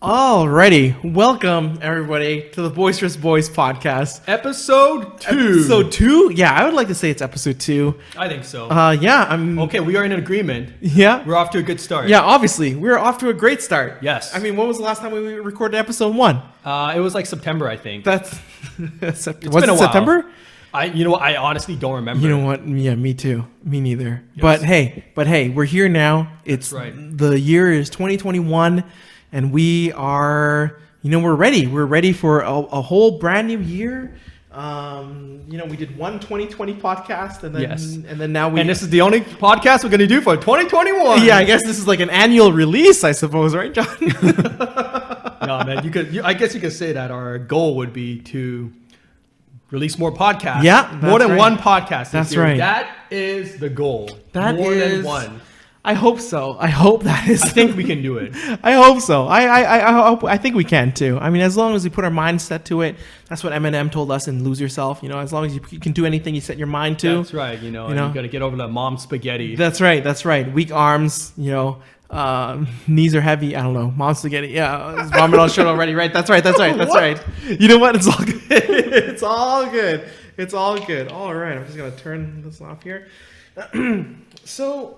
Alrighty, welcome everybody to the Boisterous Boys podcast. Episode 2. Episode 2? Yeah, I would like to say it's episode 2. I think so. I'm Okay, we are in agreement. Yeah. We're off to a good start. Yeah, obviously, we're off to a great start. Yes. I mean, when was the last time we recorded episode 1? It was like September, I think. That's been was a it while. September? You know what? I honestly don't remember. You know what? Yeah, me too. Me neither. Yes. But hey, we're here now. It's right. The year is 2021 and we are, we're ready. We're ready for a whole brand new year. We did one 2020 podcast and then Yes. and then now And this is the only podcast we're going to do for 2021. yeah, I guess this is like an annual release, I suppose, right, John? No, man. I guess you could say that our goal would be to release more podcasts. Yeah, more that's than right. one podcast. this That's year. right. That is the goal. That more is- than one. I hope so. I hope that is. I think we can do it. I hope so. I think we can too. I mean, as long as we put our mindset to it. That's what Eminem told us in Lose Yourself. As long as you can do anything you set your mind to. That's right. You got to get over the mom spaghetti. That's right. Weak arms. Knees are heavy. I don't know. Mom spaghetti. Yeah, it's vomit on shirt already. Right. That's right. What? Right. You know what? It's all good. It's all good. All right. I'm just gonna turn this off here. So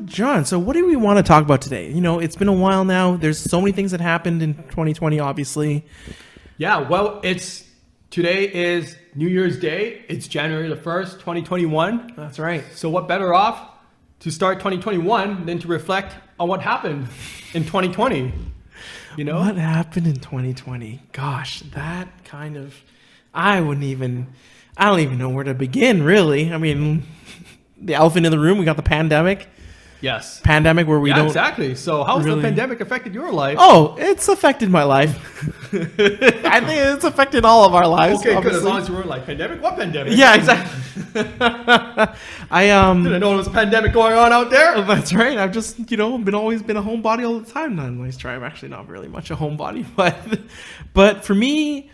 John, what do we want to talk about today? It's been a while now. There's so many things that happened in 2020, obviously. Yeah, well, today is New Year's Day. It's January the 1st, 2021. That's right. So what better off to start 2021 than to reflect on what happened in 2020? What happened in 2020? Gosh, that kind of, I don't even know where to begin, really. I mean, the elephant in the room, we got the pandemic. Yes. Pandemic where we Yeah, don't. exactly. So how's really- the pandemic affected your life? Oh, it's affected my life. I think it's affected all of our lives. okay, good. As obviously. long as you weren't like, pandemic? What pandemic? Yeah, exactly. Didn't know there was a pandemic going on out there. That's right. I've just, always been a homebody all the time. Not a nice try. I'm actually not really much a homebody, but for me,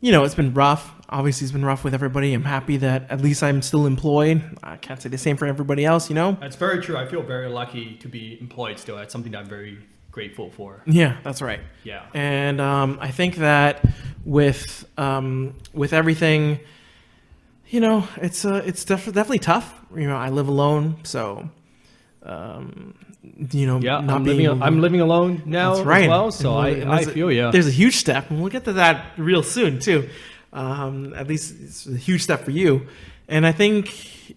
it's been rough. Obviously, it's been rough with everybody. I'm happy that at least I'm still employed. I can't say the same for everybody else, That's very true. I feel very lucky to be employed still. That's something that I'm very grateful for. Yeah, that's right. Yeah. And I think that with everything, it's definitely tough. I live alone, so Yeah, not I'm living alone now That's right. as well, so And I feel you. There's a huge step, and we'll get to that real soon too. At least it's a huge step for you, and I think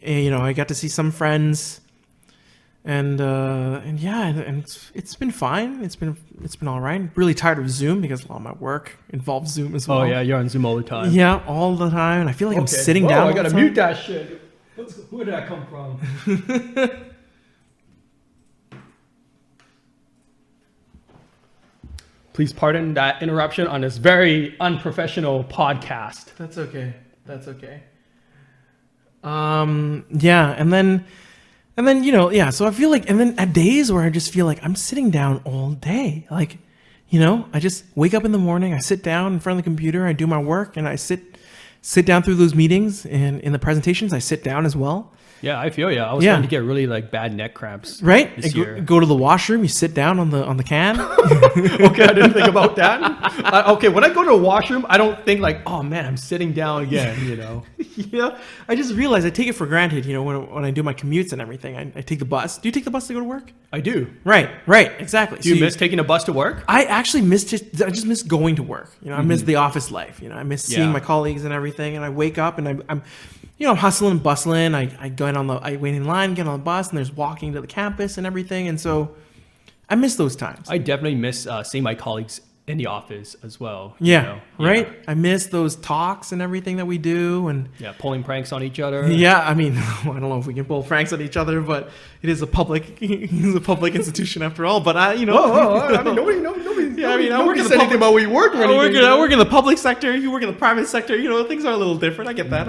I got to see some friends, and yeah, and it's been fine. It's been all right. Really tired of Zoom because a lot of my work involves Zoom as well. Oh yeah, you're on Zoom all the time. Yeah, all the time. And I feel like I'm sitting Whoa, down. I all gotta the time. mute that shit. Where did that come from? Please pardon that interruption on this very unprofessional podcast. That's okay. Yeah, and then yeah. So I feel like, and then at days where I just feel like I'm sitting down all day, like, I just wake up in the morning, I sit down in front of the computer, I do my work, and I sit down through those meetings, and in the presentations, I sit down as well. Yeah, I feel I was Yeah. starting to get really bad neck cramps. Right? This I year. go to the washroom, you sit down on the can. Okay, I didn't think about that. Okay, when I go to the washroom, I don't think like, oh man, I'm sitting down again. I just realized I take it for granted, when I do my commutes and everything. I take the bus. Do you take the bus to go to work? I do. Right, exactly. Do you miss taking a bus to work? I actually I just miss going to work. I miss the office life. I miss seeing Yeah. my colleagues and everything. And I wake up and I'm hustling and bustling. I wait in line, get on the bus, and there's walking to the campus and everything. And so I miss those times. I definitely miss seeing my colleagues in the office as well. Yeah, right? I miss those talks and everything that we do. And Yeah, pulling pranks on each other. yeah, I mean, I don't know if we can pull pranks at each other, but it is a public institution after all. But I mean, nobody. Yeah, I mean, I work in the said anything public- about where you work or I anything. work in the public sector. You work in the private sector. Things are a little different. I get that.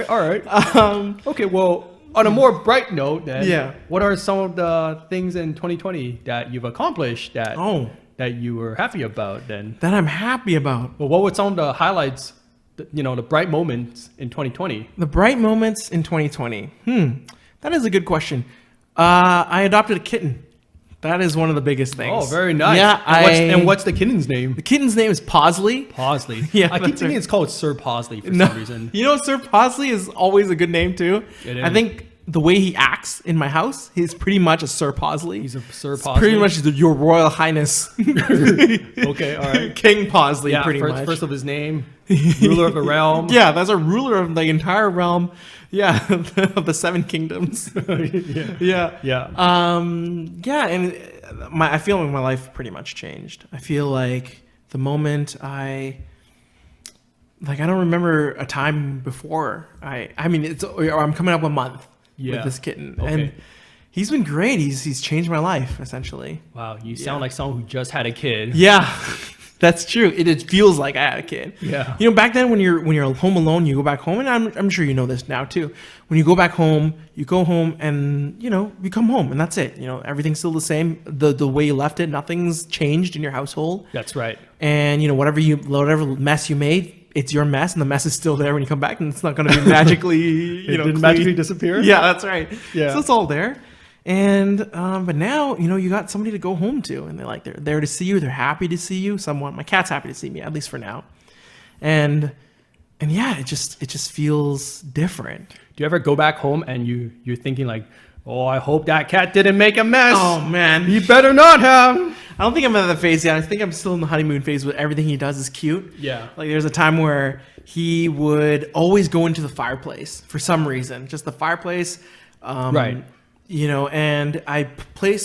All right. Okay, well, on a more bright note, then, Yeah. what are some of the things in 2020 that you've accomplished that you were happy about? Then, that I'm happy about. well, what were some of the highlights? The bright moments in 2020. The bright moments in 2020. That is a good question. I adopted a kitten. That is one of the biggest things. Oh, very nice. Yeah, and what's the kitten's name? the kitten's name is Posley. Posley. Yeah, I keep that's thinking right. it's called Sir Posley for No, some reason. you know, Sir Posley is always a good name too. It I is. think the way he acts in my house, he's pretty much a Sir Posley. He's a Sir It's Posley. pretty much your Royal Highness. Okay, all right. King Posley, Yeah, pretty first, much. first of his name, ruler of the realm. Yeah, that's a ruler of the entire realm. Yeah, of the Seven Kingdoms. yeah. Yeah. Yeah. Yeah, and I feel like my life pretty much changed. I feel like the moment I don't remember a time before. I mean, I'm coming up a month Yeah. with this kitten, Okay. and he's been great. He's changed my life essentially. Wow, you sound like someone who just had a kid. Yeah, that's true. It feels like I had a kid. Yeah. You know, back then when you're home alone, you go back home, and I'm sure you know this now too. When you go back home, you go home, and you come home, and that's it. You know, everything's still the same. The way you left it, nothing's changed in your household. That's right. And whatever mess you made, it's your mess, and the mess is still there when you come back, and it's not going to be magically It didn't clean. magically disappear? Yeah, that's right. Yeah. So it's all there. And but now you got somebody to go home to, and they're there to see you. They're happy to see you. My cat's happy to see me, at least for now. And yeah, it just feels different. Do you ever go back home and you're thinking like, oh, I hope that cat didn't make a mess. Oh man, He better not have. I don't think I'm at that phase yet. I think I'm still in the honeymoon phase where everything he does is cute. Yeah. Like there's a time where he would always go into the fireplace for some reason, just the fireplace. Right. And I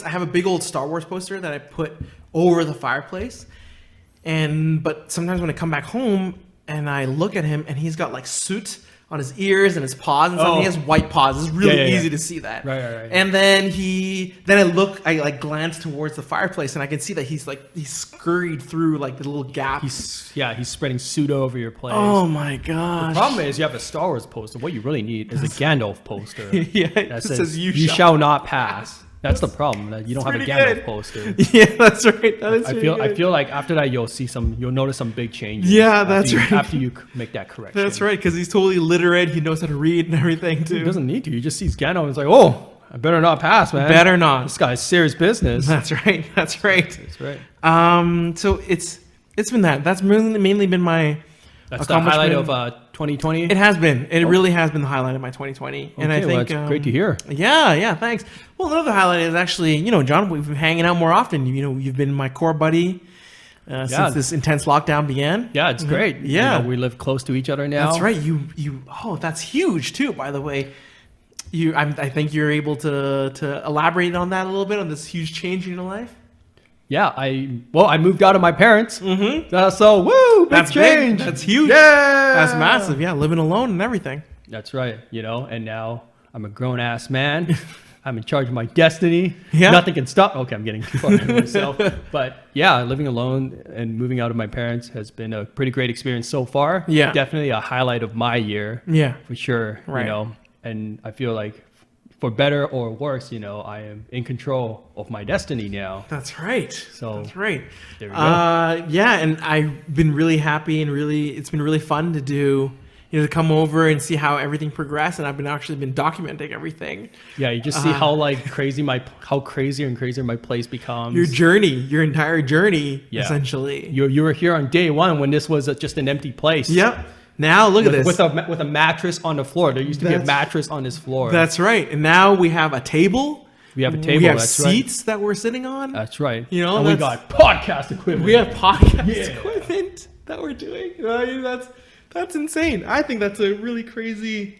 have a big old Star Wars poster that I put over the fireplace. But sometimes when I come back home and I look at him and he's got like soot on his ears and his paws and stuff. Oh. He has white paws. It's really Yeah, yeah, easy yeah. to see that. Right. And then I glance towards the fireplace and I can see that he's scurried through like the little gap. He's spreading pseudo over your place. Oh my gosh. The problem is you have a Star Wars poster. What you really need is a Gandalf poster. Yeah, it That says, says "You you shall shall not pass. That's the problem. That you don't have a pretty Gandalf good. poster. Yeah, that's right. That is I really good. feel like after that you'll notice some big changes. Yeah, that's right. After you make that correction. That's right, because he's totally literate. He knows how to read and everything He too. doesn't need to. He just sees Gandalf and it's like, oh, I better not pass, man. Better not. This guy's serious business. That's right. That's right. That's right. So it's been that. That's mainly been my That's the highlight of accomplishment. 2020. It has been. It really has been the highlight of my 2020. And I Okay, think well, that's great to hear. Yeah, thanks. Well, another highlight is actually, John, we've been hanging out more often. You've been my core buddy since this intense lockdown began. Yeah, it's great. Yeah. We live close to each other now. That's right. That's huge too, by the way. I think you're able to elaborate on that a little bit, on this huge change in your life. Yeah, I moved out of my parents. Mm-hmm. So woo, big That's change. big. That's huge. Yeah, That's massive. Yeah, living alone and everything. That's right. And now I'm a grown ass man. I'm in charge of my destiny. Yeah. Nothing can stop. Okay, I'm getting too far ahead of myself. But yeah, living alone and moving out of my parents has been a pretty great experience so far. Yeah. Definitely a highlight of my year. Yeah. For sure. Right. And I feel like for better or worse, I am in control of my destiny now. That's right. So, that's right. there we go. Yeah, and I've been really happy and it's been really fun to do, to come over and see how everything progressed. And I've been documenting everything. Yeah, you just see how crazier and crazier my place becomes. Your entire journey, Yeah. essentially. You were here on day one when this was just an empty place. Yep. Now look at this. with a mattress on the floor. There used to be a mattress on this floor. That's right. And now we have a table. We have a table. We have that's right. seats that we're sitting on. That's right. And we got podcast equipment. We have podcast Yeah. equipment that we're doing. I mean, that's insane. I think that's a really crazy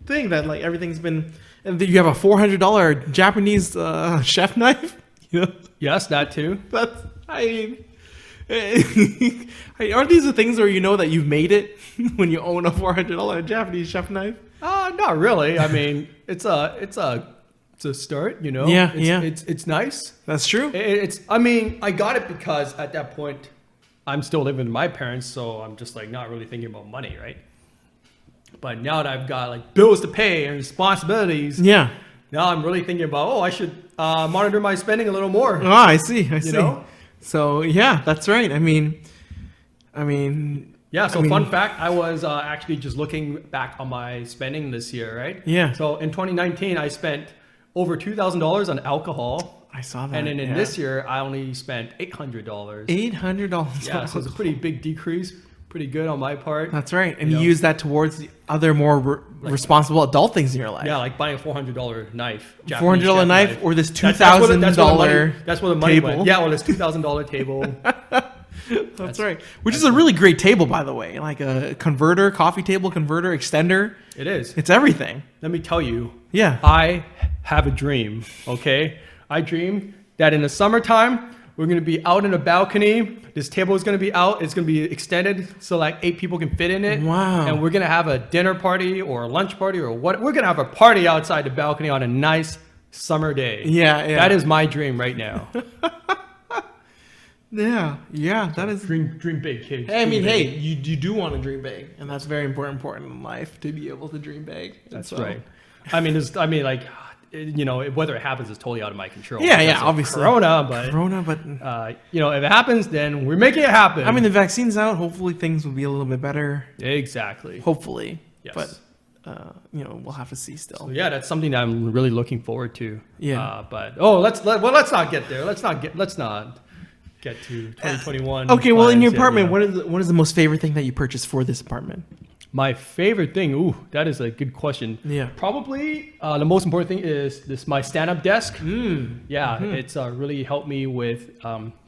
thing that everything's been. And you have a $400 Japanese chef knife. Yes, that too. That's aren't these the things where that you've made it when you own a $400 Japanese chef knife? Not really. I mean, it's a start. Yeah, It's nice. That's true. I got it because at that point, I'm still living with my parents, so I'm just not really thinking about money, right? But now that I've got bills to pay and responsibilities, Yeah. now I'm really thinking about, I should monitor my spending a little more. Oh, I see. I see. know? So yeah, that's right. I mean, Yeah, so I mean- fun fact, I was actually just looking back on my spending this year, right? Yeah. So in 2019, I spent over $2,000 on alcohol. I saw that. And then in yeah. this year, I only spent $800. $800. Yeah, so it's a pretty big decrease. Pretty good on my part. That's right. And You you know? use that towards the other more responsible adult things in your life. Yeah, like buying a $400 knife. $400 Japanese knife or this That's $2,000 That's where the money table. went. Yeah, well, this $2,000 table. That's right. Which is a really great table, by the way. Like a converter, coffee table converter, extender. It is. It's everything. Let me tell you, Yeah. I have a dream, okay? I dream that in the summertime, we're gonna be out in a balcony. This table is gonna be out. It's gonna be extended so like 8 people can fit in it. Wow. And we're gonna have a dinner party or a lunch party or what? We're gonna have a party outside the balcony on a nice summer day. Yeah, yeah. That is my dream right now. Yeah, that is. Dream big, kids. Hey, I mean, Dream hey, big. you do want to dream big, and that's very important in life to be able to dream big. And That's so- right. Like, you know, whether it happens is totally out of my control. Yeah, yeah, because of obviously. Corona, but Corona, but you know, if it happens, then we're making it happen. I mean, the vaccine's out. Hopefully, things will be a little bit better. exactly. Hopefully, Yes. but you know, we'll have to see still. So yeah, that's something that I'm really looking forward to. Yeah. But let's not get there. Let's not get to 2021. Okay, well, in your plans yet, apartment, you know. what is the most favorite thing that you purchased for this apartment? My favorite thing, ooh, that is a good question. Yeah. Probably the most important thing is my stand-up desk. Mm. Yeah, it's really helped me with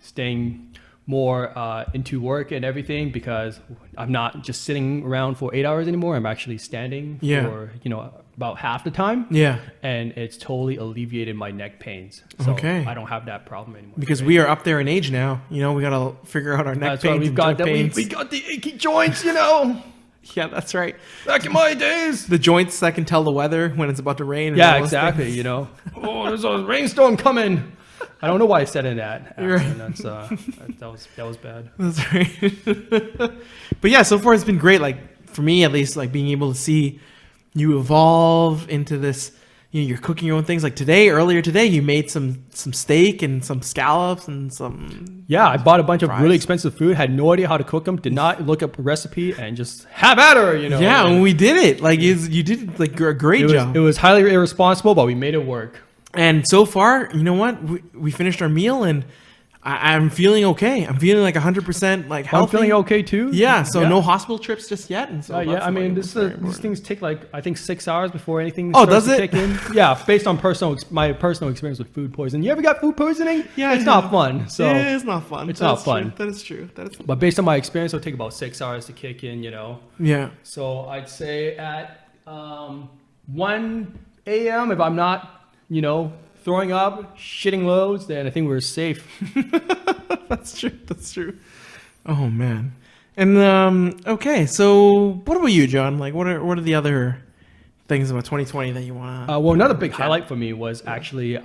staying more into work and everything because I'm not just sitting around for 8 hours anymore. I'm actually standing Yeah. for, you know, about half the time. Yeah, And it's totally alleviated my neck pains. So Okay. I don't have that problem anymore. because we are up there in age now. You know, we gotta figure out our neck That's why pains we've and got joint that. pains. We got the achy joints, you know. Yeah, that's right. Back in my days. The joints that can tell the weather when it's about to rain. And Yeah, all those exactly. things. You know, oh, there's a rainstorm coming. I don't know why I said in that. You're right. And that's that was bad. That's right. But yeah, so far it's been great. Like for me, at least, like being able to see you evolve into this. You know, you're cooking your own things. Like earlier today, you made some steak and some scallops and some. Yeah, I bought a bunch of Fries. really expensive food. Had no idea how to cook them. Did not look up a recipe and just have at her. You know. Yeah, And and we did it. Like you did like a great job. it was highly irresponsible, but we made it work. And so far, you know what? We finished our meal, and I'm feeling okay. I'm feeling like 100% like healthy. I'm feeling okay too. Yeah, so no hospital trips just yet. And so Yeah, that's, I mean, like, very these important. things take like I think 6 hours before anything. Oh, starts does to it? Kick in. Yeah, based on my personal experience with food poisoning. You ever got food poisoning? Yeah, it's I not have. fun. So, Yeah, it's not fun. It's not That's fun. true. That is true. That is. but based on my experience, it'll take about 6 hours to kick in. You know, Yeah. so I'd say at 1 a.m. if I'm not, you know, throwing up, shitting loads, then I think we're safe. That's true. That's true. Oh man. And okay, so what about you, John? Like, what are the other things about 2020 that you want to? Well, another big highlight for me was actually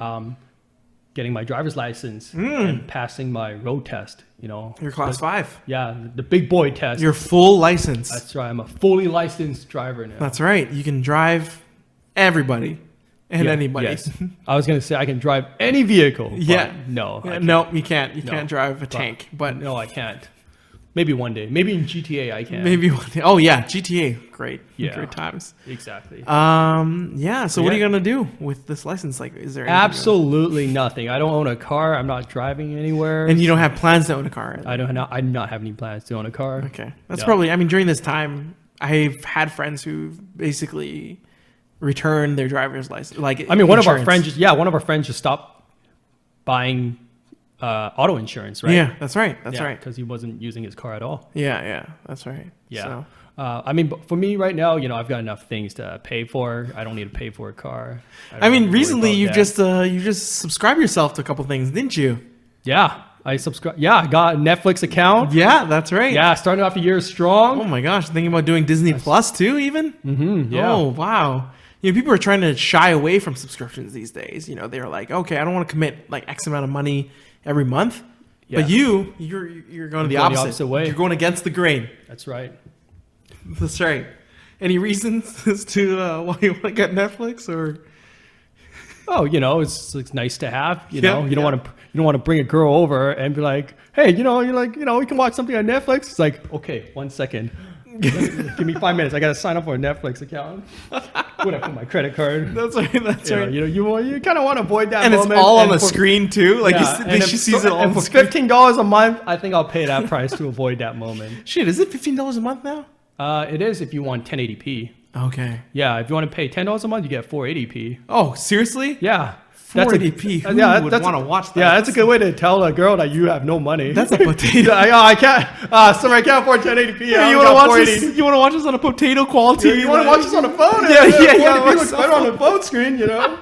getting my driver's license and passing my road test. You know, Your class 5. yeah, the big boy test. Your full license. That's right. I'm a fully licensed driver now. That's right. You can drive everybody and Yeah, anybody. Yes. I was gonna say I can drive any vehicle. but Yeah. No. I Yeah, can't. no, you can't. You No. can't drive a tank. But No, I can't. Maybe one day. Maybe in GTA I can. maybe one day. Oh yeah, GTA. Great. Yeah. Great times. Exactly. Yeah. So what are Yeah. you gonna do with this license? Like, is there anything Absolutely nothing. I don't own a car. I'm not driving anywhere. And you don't have plans to own a car? I do not have any plans to own a car. Okay. That's No. probably, I mean, during this time, I've had friends who basically returned their driver's license. Like, I mean, one of our insurance. friends just stopped buying auto insurance, right? Yeah, that's right. That's right. Because he wasn't using his car at all. Yeah, that's right. Yeah. So, I mean, but for me right now, you know, I've got enough things to pay for. I don't need to pay for a car. don't I mean, have to worry recently about you just subscribed yourself to a couple things, didn't you? Yeah, I subscribe. Yeah, I got a Netflix account. Yeah, that's right. Yeah, starting off the year strong. Oh my gosh, thinking about doing Disney Plus too, even. Yeah. Oh wow. You know, people are trying to shy away from subscriptions these days. You know, they're like, okay, I don't want to commit like X amount of money every month. But Yeah. you're going the going the opposite. opposite way. You're going against the grain. That's right. That's right. Any reasons as to why you want to get Netflix or? Oh, you know, it's nice to have. You Yeah, know, you don't yeah. want to bring a girl over and be like, hey, you know, we can watch something on Netflix. It's like, okay, 1 second. Give me 5 minutes. I gotta sign up for a Netflix account. Would I put my credit card? That's right. That's You know, right. you kind of want to avoid that And it's moment. all on and the for- screen too. Like Yeah, and she if- sees it all on and the for screen. $15 a month, I think I'll pay that price to avoid that moment. Shit, is it $15 a month now? It is if you want 1080p. Okay. Yeah, if you want to pay $10 a month, you get 480p. Oh, seriously? Yeah. 480p. Who yeah, would that's want to watch that? Yeah, that's a good way to tell a girl that you have no money. That's a potato. I can't. Sorry, I can't afford 1080p. Yeah, I you only want to got watch 480. this? You want to watch this on a potato quality? You want to watch this on a phone? Yeah, yeah, 480p looks yeah. better on the phone screen, you know.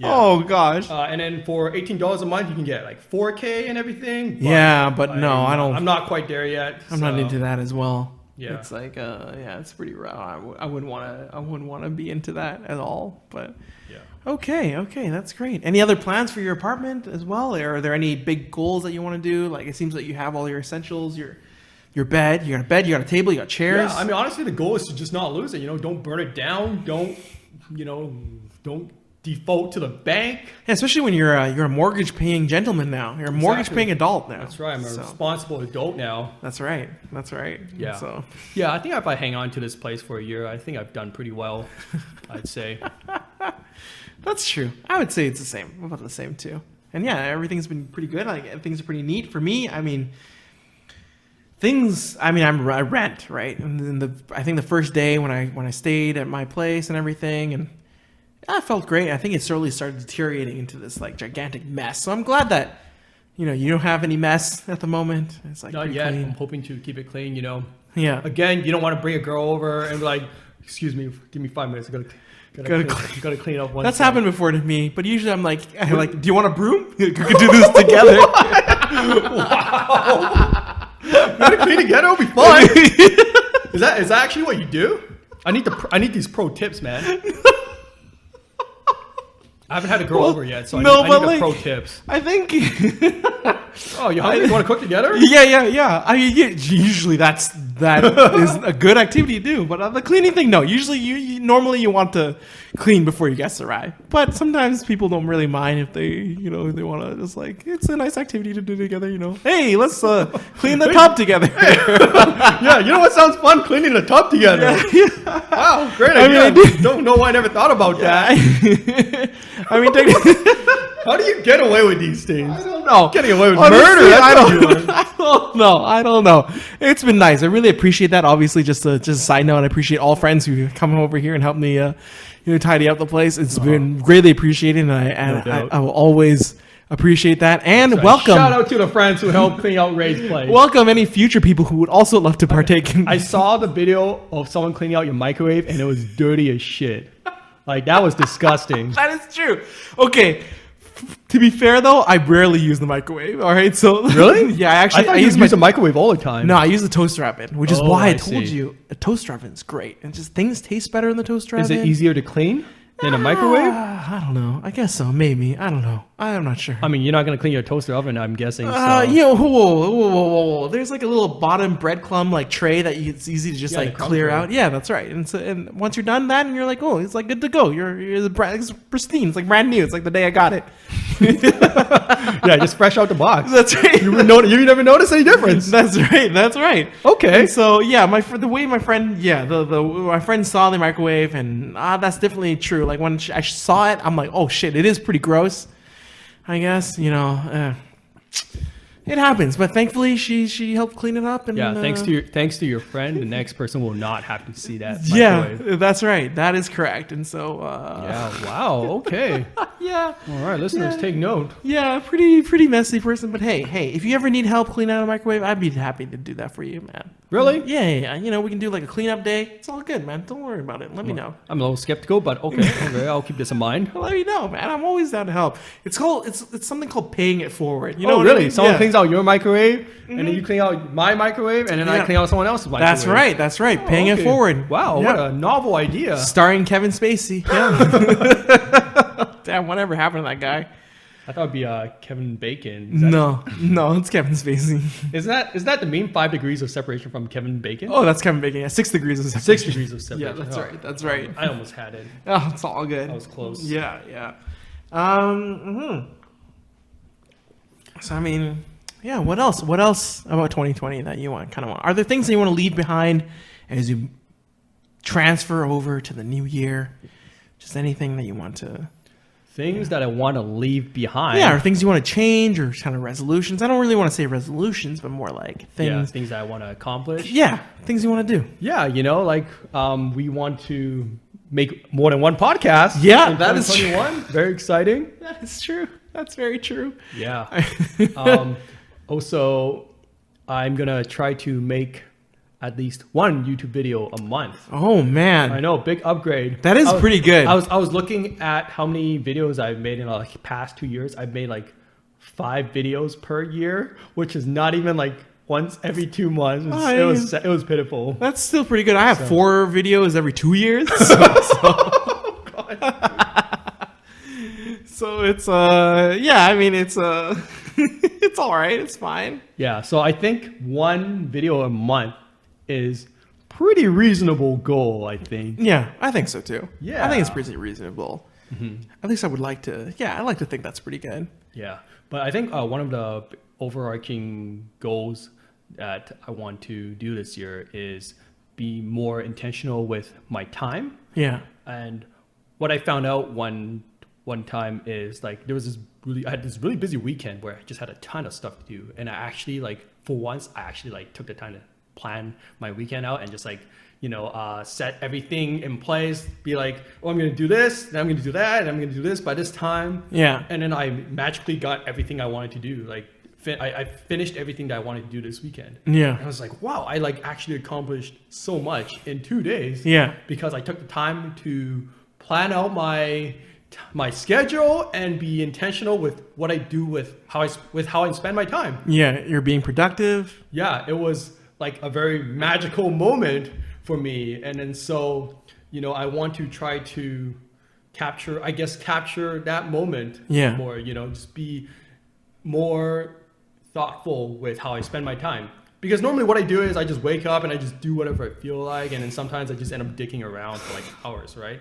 Oh gosh. And then for $18 a month, you can get like 4K and everything. Yeah, but no, I don't. I'm not quite there yet. I'm not so- into that as well. Yeah. It's like, yeah, it's pretty rough. I wouldn't want to. I wouldn't want to be into that at all. But Yeah. okay, that's great. Any other plans for your apartment as well? Or are there any big goals that you want to do? Like it seems like you have all your essentials. Your bed. You got a bed. You got a table. You got chairs. Yeah, I mean, honestly, the goal is to just not lose it. You know, don't burn it down. Don't default to the bank. Yeah, especially when you're a mortgage paying gentleman now. You're a mortgage paying adult now. That's right. I'm a So, responsible adult now. that's right. That's right. Yeah. So Yeah, I think if I hang on to this place for a year, I think I've done pretty well. I'd say. that's true. I would say it's the same. About the same too. And yeah, everything's been pretty good. Like things are pretty neat for me. I mean, I rent, right? And then I think the first day when I stayed at my place and everything, and I felt great. I think it slowly started deteriorating into this like gigantic mess. So I'm glad that you don't have any mess at the moment. It's like Not pretty yet. clean. I'm hoping to keep it clean. You know. Yeah. Again, you don't want to bring a girl over and be like, "Excuse me, give me 5 minutes. Gotta gotta clean up one." That's side." happened before to me, but usually I'm like, do you want a broom? We could do this together. Gotta clean together. It'll be fun. Is that actually what you do? I need these pro tips, man. I haven't had a girl over yet, so I need the pro tips. I think. Oh, you hungry? You want to cook together? Yeah. I mean, usually that is a good activity to do, but on the cleaning thing, no. Usually, you normally you want to clean before your guests arrive, but sometimes people don't really mind if they they want to just like it's a nice activity to do together. Hey, let's clean the tub together. Yeah, you know what sounds fun? Cleaning the tub together. Yeah. Wow, great I mean, idea. I Don't know why I never thought about that. I mean, technically, How do you get away with these things? I don't know. Getting away with Honestly, murder. That's I what you don't, I don't know. It's been nice. I really appreciate that. Obviously, just a side note, I appreciate all friends who come over here and help me, tidy up the place. It's been greatly appreciated, and doubt. I will always appreciate that. And So welcome, Shout out to the friends who helped clean out Ray's place. welcome any future people who would also love to partake in. I saw the video of someone cleaning out your microwave, and it was dirty as shit. Like that was disgusting. That is true. Okay. To be fair, though, I rarely use the microwave. All right, so Really? yeah, actually, I thought I you use use a microwave all the time. No, I use the toaster oven, which is Oh, why I I told see. you a toaster oven is great. And just things taste better in the toaster Is oven. it easier to clean than a microwave? I don't know. I guess so. Maybe. I don't know. I'm not sure. I mean, you're not gonna clean your toaster oven, I'm guessing. So. Whoa. There's like a little bottom breadcrumb like tray that it's easy to just Yeah, the like crumb clear tray. out. Yeah, that's right. And once you're done that, and you're like, oh, it's like good to go. It's pristine. It's like brand new. It's like the day I got it. Yeah, just fresh out the box. That's right. You never notice any difference. That's right. That's right. Okay. And so yeah, my friend saw the microwave, and that's definitely true. Like when I saw it, I'm like, oh shit, it is pretty gross. I guess it happens, but thankfully she helped clean it up. And Yeah, thanks to your friend, the next person will not have to see that yeah, microwave. that's right. That is correct. And so Yeah. Wow. Okay. yeah. All right, listeners, take note. Yeah, pretty messy person, but hey, if you ever need help cleaning out a microwave, I'd be happy to do that for you, man. Really? Yeah. We can do like a cleanup day. It's all good, man. Don't worry about it. Let me know. I'm a little skeptical, but okay, I'll keep this in mind. Let me know, man. I'm always down to help. It's something called paying it forward. You know Oh, what I really? mean? Someone Yeah. cleans out your microwave, and then you clean out my microwave, and then I Yeah. clean out someone else's microwave. That's right. Paying it Okay. forward. Wow, Yeah. what a novel idea. Starring Kevin Spacey. Yeah. Damn, whatever happened to that guy? I thought it'd be Kevin Bacon. Is that- No, it's Kevin Spacey. Is that the meme 5 degrees of separation from Kevin Bacon? Oh, that's Kevin Bacon. Yeah, 6 degrees of 6 separation. degrees of separation. Yeah, that's Oh, right. That's right. I almost had it. Oh, it's all good. I was close. Yeah. So I mean, Yeah. What else? What else about 2020 that you want? Are there things that you want to leave behind as you transfer over to the new year? Just anything that you want to. Things that I want to leave behind. Yeah, or things you want to change, or kind of resolutions. I don't really want to say resolutions, but more like Yeah, things. things that I want to accomplish. Yeah, things you want to do. Yeah, like we want to make more than one podcast. Yeah, in that is 2021. Very exciting. That is true. That's very true. Yeah. Also, I'm gonna try to make at least one YouTube video a month. Oh man, I know, big upgrade. that is pretty good. I was looking at how many videos I've made in the past 2 years. I've made like 5 videos per year, which is not even like once every 2 months. It was pitiful. That's still pretty good. I have 4 videos every 2 years. Oh, God. So it's yeah, I mean it's it's all right. It's fine. Yeah, so I think one video a month is pretty reasonable goal, I think. Yeah, I think so too. Yeah. I think it's pretty reasonable. At least I would like to. Yeah, I like to think that's pretty good. Yeah, but I think one of the overarching goals that I want to do this year is be more intentional with my time. Yeah. And what I found out one time is like I had this really busy weekend where I just had a ton of stuff to do, and I actually for once I took the time to plan my weekend out and just set everything in place, be like, oh, I'm going to do this, then I'm going to do that, and I'm going to do this by this time. Yeah. And then I magically got everything I wanted to do. I finished everything that I wanted to do this weekend. Yeah. And I was like, wow, I actually accomplished so much in 2 days. Yeah. Because I took the time to plan out my schedule and be intentional with what I do with how I spend my time. Yeah, you're being productive. Yeah, it was like a very magical moment for me. And then so, I want to try to capture that moment Yeah. more, just be more thoughtful with how I spend my time. Because normally what I do is I just wake up and I just do whatever I feel like. And then sometimes I just end up dicking around for like hours, right?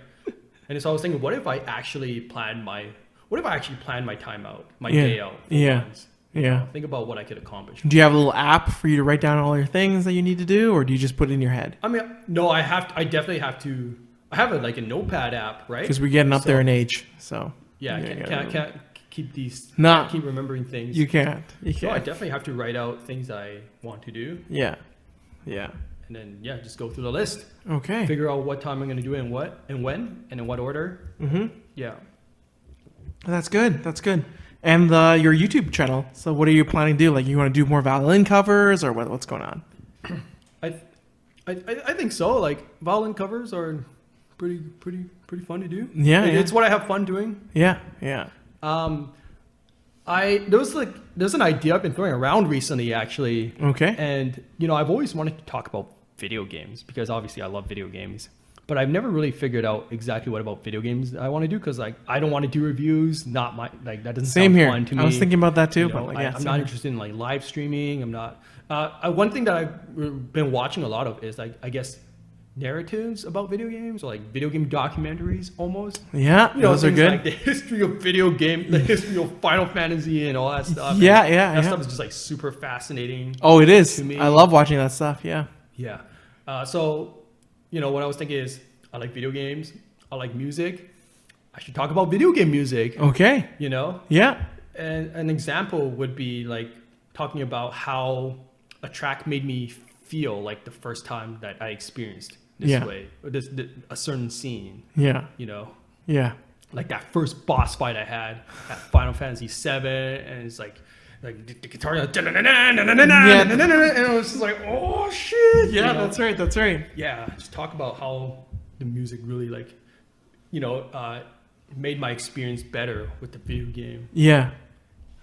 And so I was thinking, what if I actually plan my time out, my day out? Yeah. Once? Yeah. Think about what I could accomplish. Do you have a little app for you to write down all your things that you need to do, or do you just put it in your head? I mean, no, I definitely have to. I have a notepad app, right? Because we're getting up there in age, so Yeah, I can't keep these. No. Can't keep remembering things. you can't. You No, I can't. definitely have to write out things I want to do, Yeah. Yeah. and then just go through the list, Okay. figure out what time I'm going to do it and what and when and in what order. Mm-hmm. Yeah. That's good. That's good. And your YouTube channel. So what are you planning to do? Like, you want to do more violin covers, or what's going on? I think so. Like violin covers are pretty fun to do. Yeah, yeah. It's what I have fun doing. Yeah. Yeah. There's an idea I've been throwing around recently, actually. Okay. And I've always wanted to talk about video games because obviously I love video games, but I've never really figured out exactly what about video games I want to do because I don't want to do reviews. Not my that doesn't Same sound here. fun to me. I was thinking about that too, You know, but yeah, I'm same not here. interested in live streaming. I'm not. One thing that I've been watching a lot of is I guess narratives about video games, or like video game documentaries almost. Yeah, those are things good. like the history of video game, the history of Final Fantasy and all that stuff. Yeah, And yeah, That yeah. stuff is just super fascinating. Oh, it is. to me. I love watching that stuff. Yeah. Yeah. So, what I was thinking is I like video games. I like music. I should talk about video game music, Okay. Yeah. And an example would be like talking about how a track made me feel like the first time that I experienced this Yeah. way, or a certain scene, Yeah. Yeah. like that first boss fight I had at Final Fantasy VII, and it's like the guitar, and it was just like, oh shit. Yeah, that's right. That's right. Yeah, just talk about how the music really made my experience better with the video game. Yeah.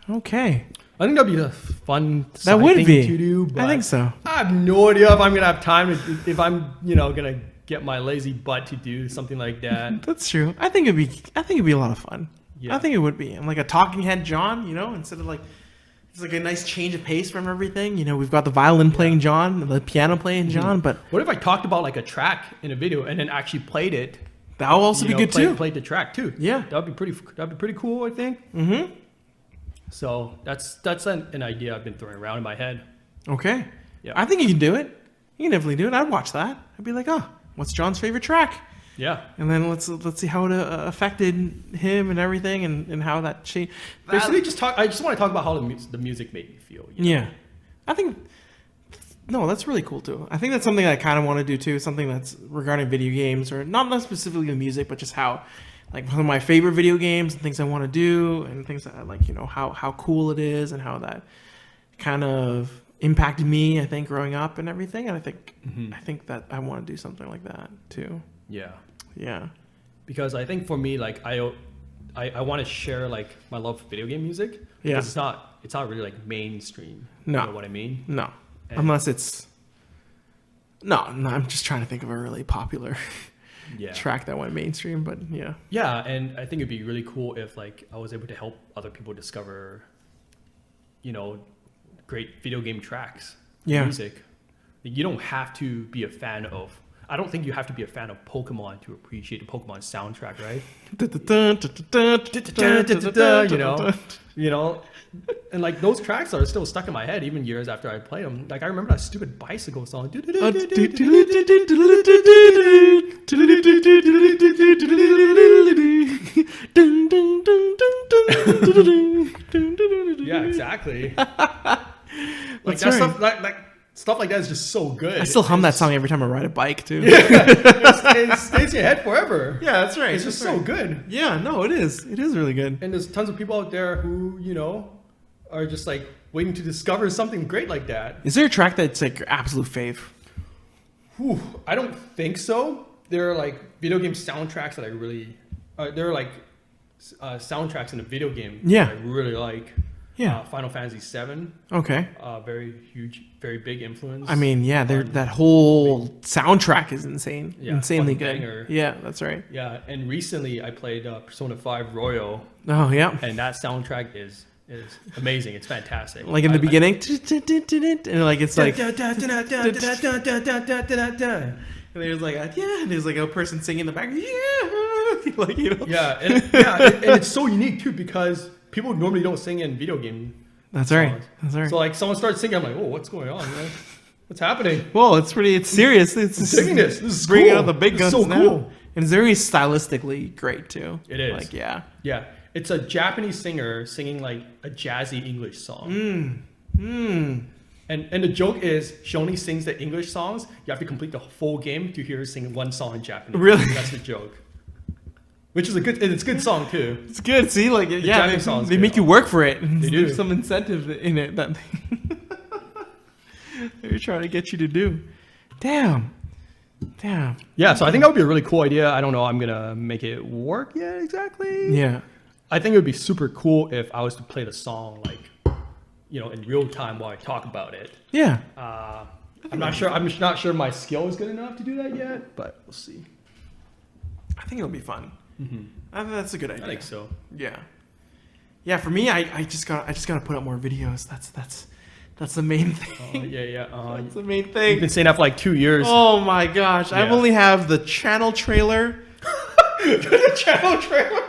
Okay. I think that'd be a fun That side would thing be. to do. But I think so. I have no idea if I'm gonna have time if I'm gonna get my lazy butt to do something like that. That's true. I think it'd be a lot of fun. Yeah. I think it would be. And like a talking head John, instead of like it's like a nice change of pace from everything. We've got the violin playing John, the piano playing John, but What if I talked about like a track in a video and then actually played it? that will also be good too. Played the track too. Yeah. That'd be pretty cool, I think. So that's an idea I've been throwing around in my head. Okay. Yeah. I think you can do it. You can definitely do it. I'd watch that. I'd be like, oh, what's John's favorite track? Yeah. And then let's see how it affected him and everything, and how that changed. Basically, I just want to talk about how the music made me feel. You know? Yeah, I think no, that's really cool too. I think that's something I kind of want to do too. Something that's regarding video games, or not specifically the music, but just how, like, one of my favorite video games and things I want to do, and things that I like, how cool it is, and how that kind of impacted me. I think growing up and everything, and I think that I want to do something like that too. Yeah. Yeah. Because I think for me, like I want to share like my love for video game music. Yeah. Because it's not really like mainstream. No. You know what I mean? No, And- unless it's no. I'm just trying to think of a really popular Yeah. track that went mainstream, but yeah. Yeah, and I think it'd be really cool if like I was able to help other people discover, great video game tracks, Yeah. music. You don't have to be a fan of. I don't think you have to be a fan of Pokemon to appreciate the Pokemon soundtrack, right? You know, and like those tracks are still stuck in my head even years after I played them. Like I remember that stupid bicycle song. Yeah, exactly. Like That's that right. stuff, like stuff like that is just so good. I still hum that song every time I ride a bike too. It stays in your head forever. Yeah, that's right. It's just so good. Yeah, no, it is. It is really good. And there's tons of people out there who, are just like waiting to discover something great like that. Is there a track that's like your absolute fave? Whew, I don't think so. There are like video game soundtracks that I really, there are like soundtracks in a video game Yeah. that I really like. Yeah. Final Fantasy VII, Okay. very huge, very big influence. I mean, yeah, that whole soundtrack is insane. Yeah, Insanely fun good. banger. Yeah, that's right. Yeah, and recently I played Persona 5 Royal, Oh, yeah. and that soundtrack is amazing. It's fantastic. Like in the beginning, and like it's like, Yeah, and there's like and there's like a person singing in the back, like and it's so unique too because people normally don't sing in video game. That's right. songs. That's right. So like someone starts singing, I'm like, oh, what's going on, man? What's happening? Well, it's serious. It's Digging this. This is bringing cool. out the big This is guns so now. cool. And it's very stylistically great too. It is. Like, yeah. Yeah, it's a Japanese singer singing like a jazzy English song. And the joke is she only sings the English songs. You have to complete the full game to hear her sing one song in Japanese. Really? That's the joke. Which is it's a good song too. It's good. See, like, yeah, Japanese song's they good. make you work for it. They do. There's some incentive in it that they're trying to get you to do. Damn. Yeah, so I think that would be a really cool idea. I don't know, I'm gonna make it work yet exactly. Yeah. I think it would be super cool if I was to play the song like, in real time while I talk about it. Yeah. I'm not sure. I'm just not sure my skill is good enough to do that yet, but we'll see. I think it'll be fun. I think that's a good idea. I think so. Yeah. Yeah, for me, I just gotta put up more videos. That's the main thing. Yeah. That's the main You've thing. been saying that for like 2 years. Oh my gosh. I Yeah. only have the channel trailer The channel trailer.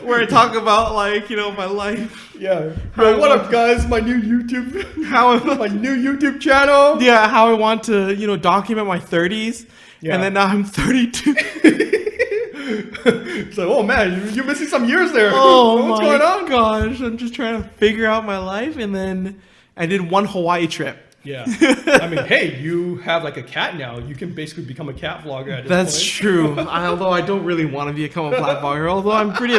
where I talk about, like, my life. Yeah. Yo, what up, guys? My new YouTube. How My new YouTube channel. yeah, how I want to, document my 30s. Yeah. And then now I'm 32. It's like, oh man, you're missing some years there. Oh What's my going on? gosh. I'm just trying to figure out my life. And then I did one Hawaii trip. Yeah. I mean, hey, you have like a cat now. You can basically become a cat vlogger at this That's point. true. Although I don't really want to become a flat vlogger. Although I'm pretty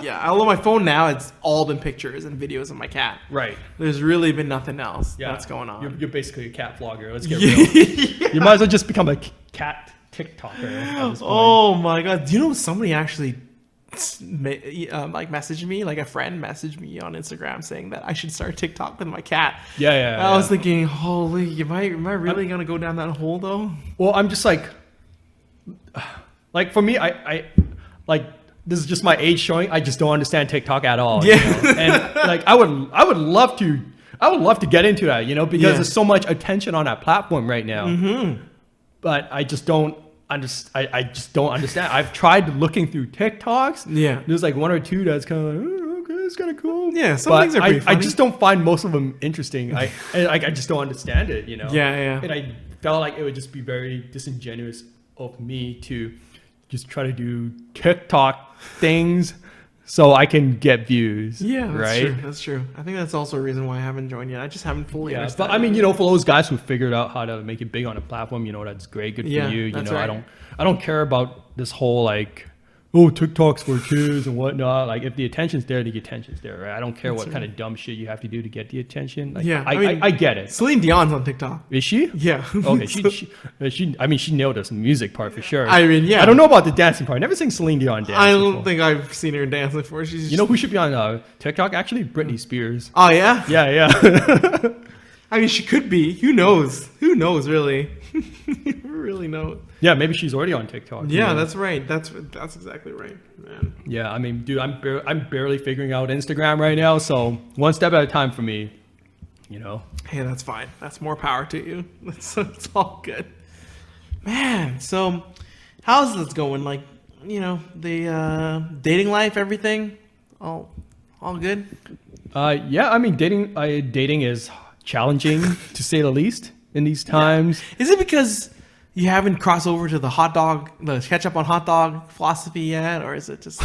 although my phone now, it's all been pictures and videos of my cat. Right. There's really been nothing else Yeah. that's going on. You're basically a cat vlogger. Let's get real. You might as well just become a cat TikToker at this point. Oh my god! Do you know somebody actually messaged me, like a friend messaged me on Instagram saying that I should start TikTok with my cat. Yeah. I was thinking, holy, am I really gonna go down that hole though? Well, I'm just like for me, I like this is just my age showing. I just don't understand TikTok at all. Yeah. And like I would love to get into that, because Yeah. there's so much attention on that platform right now. Mm-hmm. But I just don't understand. I just don't understand. I've tried looking through TikToks. Yeah. There's like one or two that's kind of like, oh, okay, it's kind of cool. Yeah, some But things are pretty I funny. just don't find most of them interesting. I just don't understand it, you know. Yeah. And I felt like it would just be very disingenuous of me to just try to do TikTok things so I can get views. Yeah, that's right. true. That's true. I think that's also a reason why I haven't joined yet. I just haven't fully Yeah, understood. but I mean, you know, for those guys who figured out how to make it big on a platform, you know, that's great. Good for Yeah, you. You that's know, right. I don't care about this whole like, oh, TikTok's for kids and whatnot. Like, if the attention's there, the attention's there, right? I don't care what kind of dumb shit you have to do to get the attention. Like, Yeah, I I mean- I get it. Celine Dion's on TikTok. Is she? Yeah. Okay, So- I mean, she nailed us in the music part for sure. I mean, yeah. I don't know about the dancing part. Never seen Celine Dion dance. I don't before. think I've seen her dance before. She's just, You know who should be on TikTok? Actually, Britney Spears. Oh yeah. Yeah. I mean, she could be. Who knows? Who knows? Really? Who really knows? Yeah, maybe she's already on TikTok. you Yeah, know? that's right. That's exactly right, man. Yeah, I mean, dude, I'm barely figuring out Instagram right now, so one step at a time for me. You know. Hey, that's fine. That's more power to you. It's all good, man. So, how's this going? Like, you know, the dating life, everything, all good. Yeah, I mean, dating is challenging to say the least in these times. Is it because you haven't crossed over to the ketchup on hot dog philosophy yet, or is it just?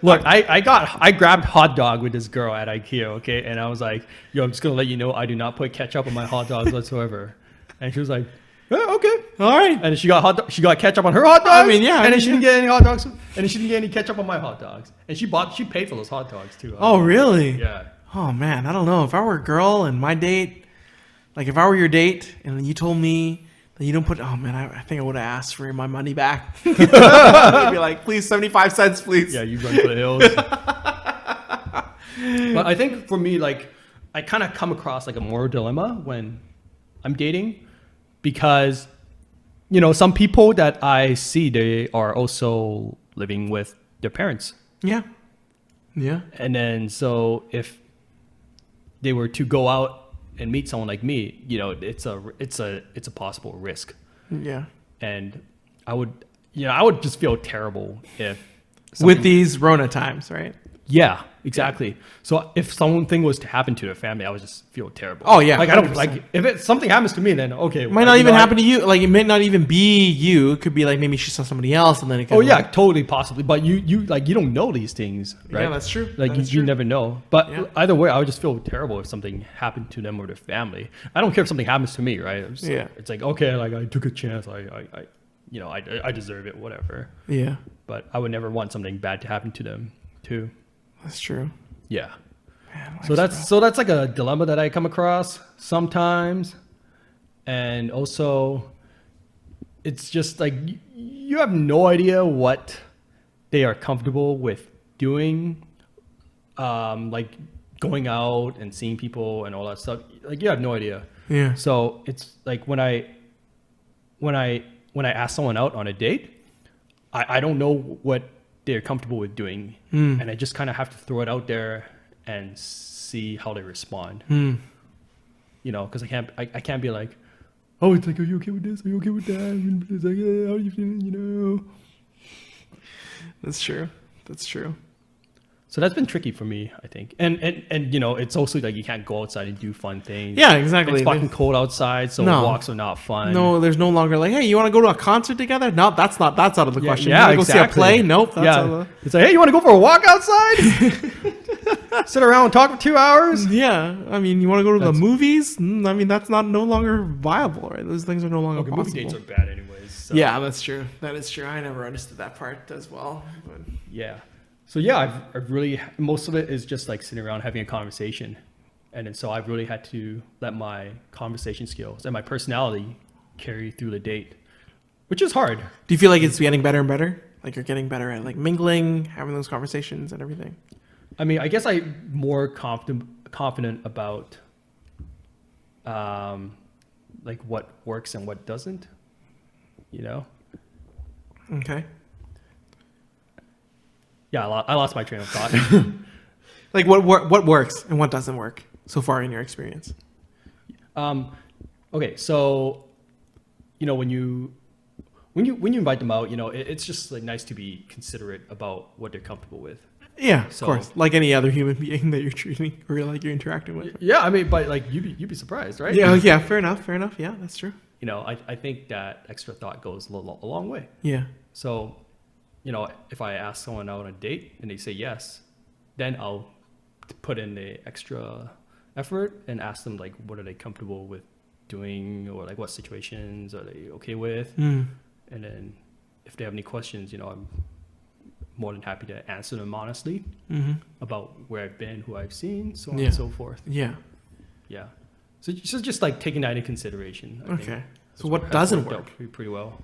Look, I grabbed hot dog with this girl at IKEA, okay, and I was like, yo, I'm just gonna let you know I do not put ketchup on my hot dogs whatsoever. And she was like, okay. All right. And then she got ketchup on her hot dogs. I mean, yeah, And then she didn't get any hot dogs. And then she didn't get any ketchup on my hot dogs. And she paid for those hot dogs too. Oh, really? Yeah. Oh man, I don't know. If I were a girl and my date, like if I were your date and you told me that you don't put, oh man, I think I would have asked for my money back. I'd be like, please, 75 cents, please. Yeah, you run for the hills. But I think for me, like, I kind of come across like a moral dilemma when I'm dating because, you know, some people that I see, they are also living with their parents. Yeah. Yeah. And then so if they were to go out and meet someone like me, you know, it's a possible risk. Yeah. And I would just feel terrible if With something- these Rona times, right? yeah, exactly. So if something was to happen to their family, I would just feel terrible. Oh, yeah, like I don't 100%. like if something happens to me, then okay, It might not even happen to you. Like it might not even be you. It could be like maybe she saw somebody else, and then it could. Oh yeah, totally possibly. But you like you don't know these things, right? Yeah, that's true. Like That's you true. never know. But Yeah. either way, I would just feel terrible if something happened to them or their family. I don't care if something happens to me, right? Yeah. It's like okay, like I took a chance. I deserve it, whatever. Yeah, But I would never want something bad to happen to them too. that's true. Yeah. Man, So that's like a dilemma that I come across sometimes, and also it's just like you have no idea what they are comfortable with doing, like going out and seeing people and all that stuff. Like you have no idea. Yeah. So it's like when I ask someone out on a date, I don't know what they're comfortable with doing, and I just kind of have to throw it out there and see how they respond. You know, because I can't be like, oh, it's like, are you okay with this? Are you okay with that? And it's like, yeah, how are you feeling? You know. That's true. That's true. So that's been tricky for me, I think. And you know, it's also like you can't go outside and do fun things. Yeah, exactly. It's fucking cold outside, so No. walks are not fun. No, there's no longer like, hey, you want to go to a concert together? No, that's out of the question. Yeah, you want to go exactly. see a play? Nope. That's out of Yeah, it's like, hey, you want to go for a walk outside? Sit around and talk for 2 hours? the, yeah. I mean, you want to go to the That's- movies? I mean, that's no longer viable, right? Those things are no longer Okay, possible. movie dates are bad anyways. So. Yeah, that's true. That is true. I never understood that part as well. But Yeah. So yeah, I've really, most of it is just like sitting around having a conversation. And then so I've really had to let my conversation skills and my personality carry through the date, which is hard. do you feel like it's getting better and better? Like you're getting better at like mingling, having those conversations and everything? I mean, I guess I'm more confident about like what works and what doesn't, you know? Okay. Yeah, I lost my train of thought. Like what works and what doesn't work so far in your experience? Okay, so you know when you invite them out, you know it's just like nice to be considerate about what they're comfortable with. Yeah, of So- course. Like any other human being that you're treating or like you're interacting with. Yeah, I mean, but like you'd be surprised, right? Yeah, yeah, fair enough. Fair enough. Yeah, that's true. You know, I think that extra thought goes a long way. Yeah. So, you know, if I ask someone out on a date and they say yes, then I'll put in the extra effort and ask them like, what are they comfortable with doing, or like what situations are they okay with, Mm. and then if they have any questions, you know, I'm more than happy to answer them honestly Hmm. about where I've been, who I've seen, so on Yeah. and so forth. Yeah. Yeah. So just like taking that into consideration. I think Okay. So has what has doesn't worked out work? pretty well.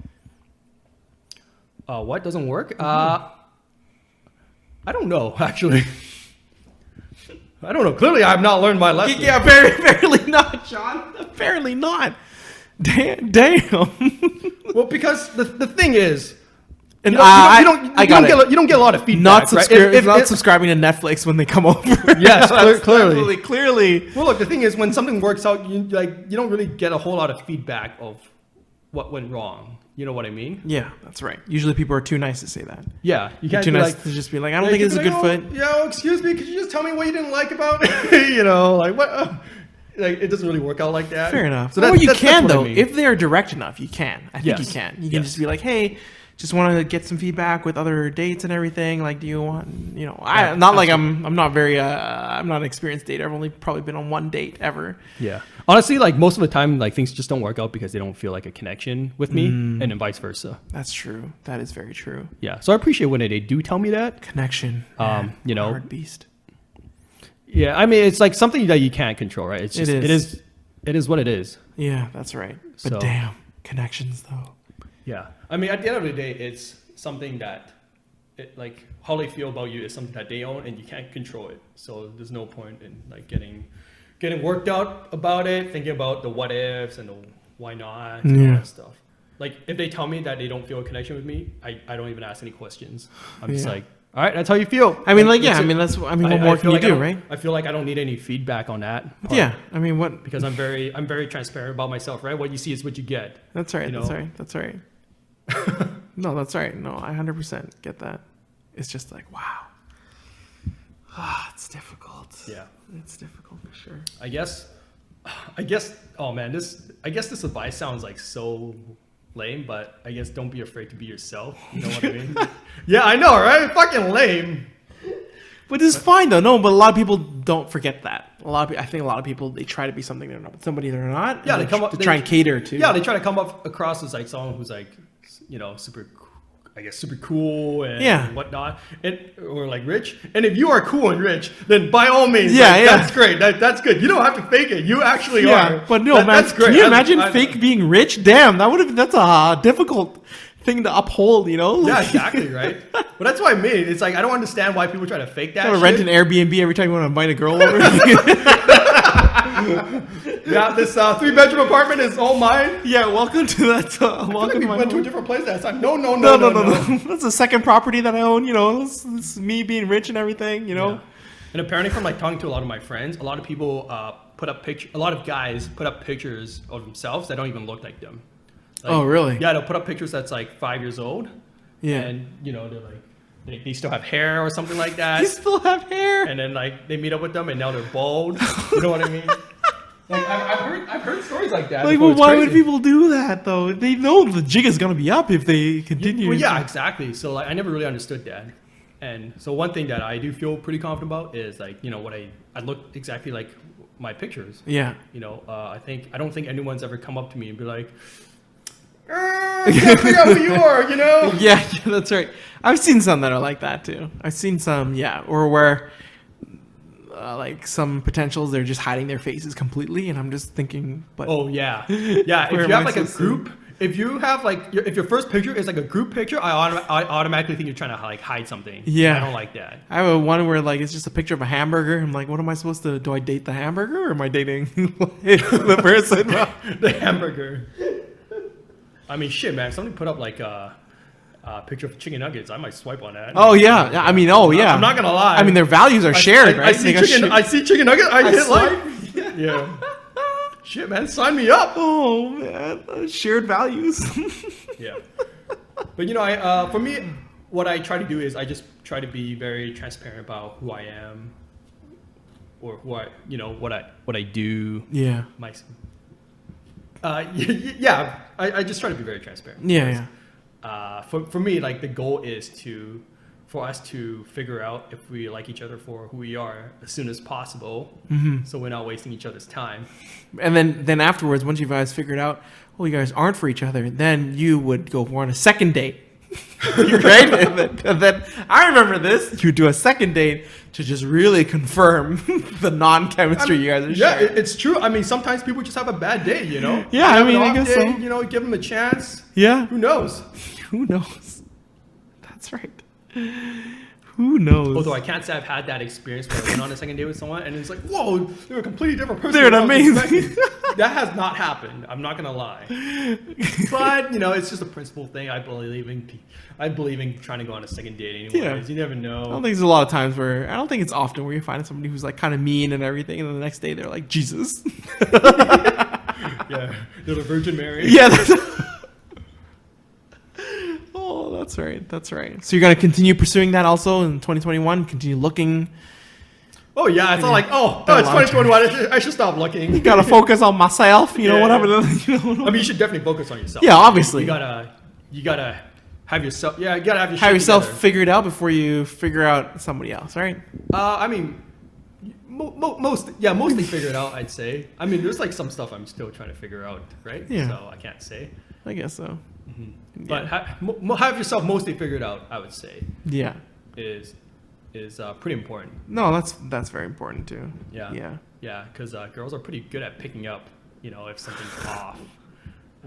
What doesn't work? Mm-hmm. I don't know, actually. I don't know. Clearly, I've not learned my lesson. Yeah, apparently not, John. Apparently not. Damn. Well, because the thing is, And you don't, I you don't, I you got don't it. get you don't get a lot of feedback. Not right? subscribing. Not If- subscribing to Netflix when they come over. Yes, That's clearly. definitely- clearly. Well, look, the thing is, when something works out, you don't really get a whole lot of feedback of what went wrong. You know what I mean? Yeah, that's right. Usually people are too nice to say that. Yeah, you can't Too be nice like, to just be like, I don't yeah, think you it's a can good be fit. like, oh, yo, excuse me, could you just tell me what you didn't like about it? You know, like what? Like it doesn't really work out like that. Fair enough. So Or you that's can what I though, mean. if they are direct enough, you can. I think Yes. you can. You can Yes. just be like, hey, just want to get some feedback with other dates and everything. Like, do you want, you know, I Yeah, not like I'm not very I'm not an experienced dater. I've only probably been on one date ever. Yeah. Honestly, like most of the time, like things just don't work out because they don't feel like a connection with me, Mm. and then vice versa. That's true. That is very true. Yeah. So I appreciate when they do tell me that. Connection. You know- hard beast. Yeah. I mean, it's like something that you can't control, right? It's It just, is. it is what it is. Yeah, that's right. But So- damn, connections though. Yeah. I mean, at the end of the day, it's something that, like, how they feel about you is something that they own, and you can't control it. So there's no point in like getting worked out about it, thinking about the what ifs and the why not and Yeah. all that stuff. Like, if they tell me that they don't feel a connection with me, I don't even ask any questions. I'm just Yeah. like, all right, that's how you feel. I mean, like, That's yeah, I it. mean, what more feel can you like I do, don't- right? I feel like I don't need any feedback on that. part, Yeah, I mean, what? Because I'm very transparent about myself, right? What you see is what you get. That's right. you That's know? right. That's right. No, that's right. No, I 100% get that. It's just like, wow. It's difficult. Yeah. It's difficult for sure. I guess, oh man, I guess this advice sounds like so lame, but I guess don't be afraid to be yourself. You know what I mean? Yeah, I know, right? Fucking lame. But it's fine though. No, but a lot of people don't forget that. I think a lot of people, they try to be something they're not, somebody they're not. Yeah, and they come up- to try and cater to. Yeah, they try to come up across as like someone who's like, you know, super cool and Yeah. whatnot, or like rich. And if you are cool and rich, then by all means, Yeah, like, yeah. that's great. That's good. You don't have to fake it. You actually Yeah, are. but no, man. That's great. Can you imagine I- fake being rich? Damn, that's a difficult thing to uphold. You know? Yeah, Like, exactly, right? But that's what I mean. It's like I don't understand why people try to fake that. gotta shit. rent an Airbnb every time you want to invite a girl over. Yeah, this 3-bedroom apartment is all mine. Yeah, welcome to that. I feel like Welcome we to my went to a home. different place last time. No. No. That's the second property that I own. You know, this is me being rich and everything. You know. Yeah. And apparently, from like talking to a lot of my friends, a lot of people a lot of guys put up pictures of themselves that don't even look like them. Like, Oh, really? Yeah, they'll put up pictures that's like 5 years old. Yeah. And you know they're like they still have hair or something like that. You still have hair. And then like they meet up with them and now they're bald. You know what I mean? Like I've heard stories like that. Like, before. well, It's why would crazy. people do that though? They know the jig is gonna be up if they continue. Well, yeah, exactly. So like I never really understood that. And so one thing that I do feel pretty confident about is like, you know, what I look exactly like my pictures. Yeah. You know, I don't think anyone's ever come up to me and be like, I can't figure out who you are, you know? Yeah, that's right. I've seen some that are like that too. I've seen some, yeah, or where like some potentials they're just hiding their faces completely, and I'm just thinking, but Oh yeah, yeah. Where If am you have I like a supposed to- group, if you have like, if your first picture is like a group picture, I automatically think you're trying to like hide something. Yeah. I don't like that. I have a one where like it's just a picture of a hamburger. I'm like, what am I supposed to? Do I date the hamburger or am I dating the person? The hamburger. I mean, shit, man. If somebody put up like a picture of chicken nuggets, I might swipe on that. Oh yeah, I mean, oh yeah. I'm not gonna lie. I mean, their values are shared, right? I see They got chicken. shared- I see chicken nuggets. I hit swipe. like. Yeah. Shit, man. Sign me up. Oh man, shared values. Yeah. But you know, for me, what I try to do is I just try to be very transparent about who I am, or what I do. Yeah. My, yeah, I just try to be very transparent. Yeah. For me, like the goal is for us to figure out if we like each other for who we are as soon as possible, so we're not wasting each other's time. And then afterwards, once you guys figured out, oh, you guys aren't for each other, then you would go on a second date. Right? And then I remember this. You do a second date to just really confirm the non-chemistry you guys are sharing. It's true. I mean, sometimes people just have a bad day, you know? Yeah, They have I mean, an I off guess day, so. You know, give them a chance. Yeah. Who knows? Who knows? That's right. Who knows? Although I can't say I've had that experience where I went on a second date with someone and it's like, whoa, they're a completely different person. They're than I was amazing. expecting. That has not happened. I'm not gonna lie. But you know, it's just a principle thing. I believe in trying to go on a second date anyways. Yeah. You never I don't know. think there's a lot of times where I don't think it's often where you find somebody who's like kind of mean and everything, and then the next day they're like Jesus. Yeah, they're the Virgin Mary. Yeah. Oh, that's right. That's right. So you're gonna continue pursuing that also in 2021. Continue looking. Oh yeah, it's not like it's Long 2021. I should stop looking. You gotta focus on myself. You know Yeah. whatever. You know, I mean, you should definitely focus on yourself. yeah, obviously. You gotta have yourself. Yeah, you gotta have your have shit yourself together. figured out before you figure out somebody else, right? I mean, mostly figured out. I'd say. I mean, there's like some stuff I'm still trying to figure out, right? Yeah. So I can't say. I guess so. But have yourself mostly figured out. I would say Yeah. is pretty important. No, that's very important too. Yeah. Yeah. Yeah, because girls are pretty good at picking up, you know, if something's off,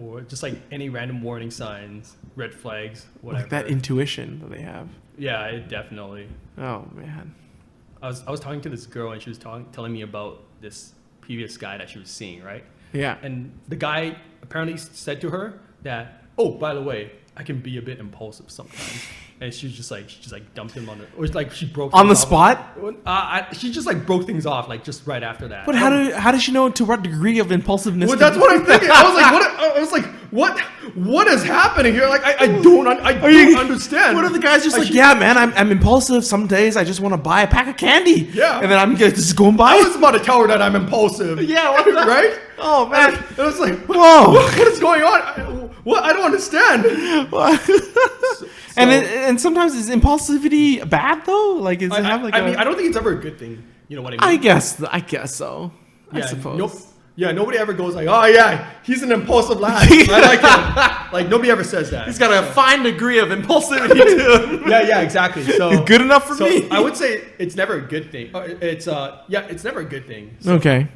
or just like any random warning signs, red flags, whatever. Like that intuition that they have. Yeah, it definitely. Oh man. I was talking to this girl and she was telling me about this previous guy that she was seeing, right? Yeah. And the guy apparently said to her that, oh, by the way, I can be a bit impulsive sometimes. And she just dumped him on the, or it's like she broke On the things off. spot? She just like broke things off like just right after that. But how does she know to what degree of impulsiveness? Well, that's what I'm thinking. I was like, what is happening here? Like, I don't understand. What are the guys just Like, like? Yeah, man, I'm impulsive. Some days I just want to buy a pack of candy. Yeah. and then I'm just going by. I was about to tell her that I'm impulsive. Yeah, what- right? Oh man. And I was like, Whoa. what is going on? What? I don't understand. And sometimes is impulsivity bad though? Like, is it have like I mean, I don't think it's ever a good thing. You know what I I mean? guess so. I Yeah, suppose. nobody ever goes like, oh yeah, he's an impulsive lad. I like him. Like nobody ever says that. He's got a fine degree of impulsivity too. Yeah, exactly. So Good enough for me. I would say it's never a good thing. It's never a good thing. So, Okay.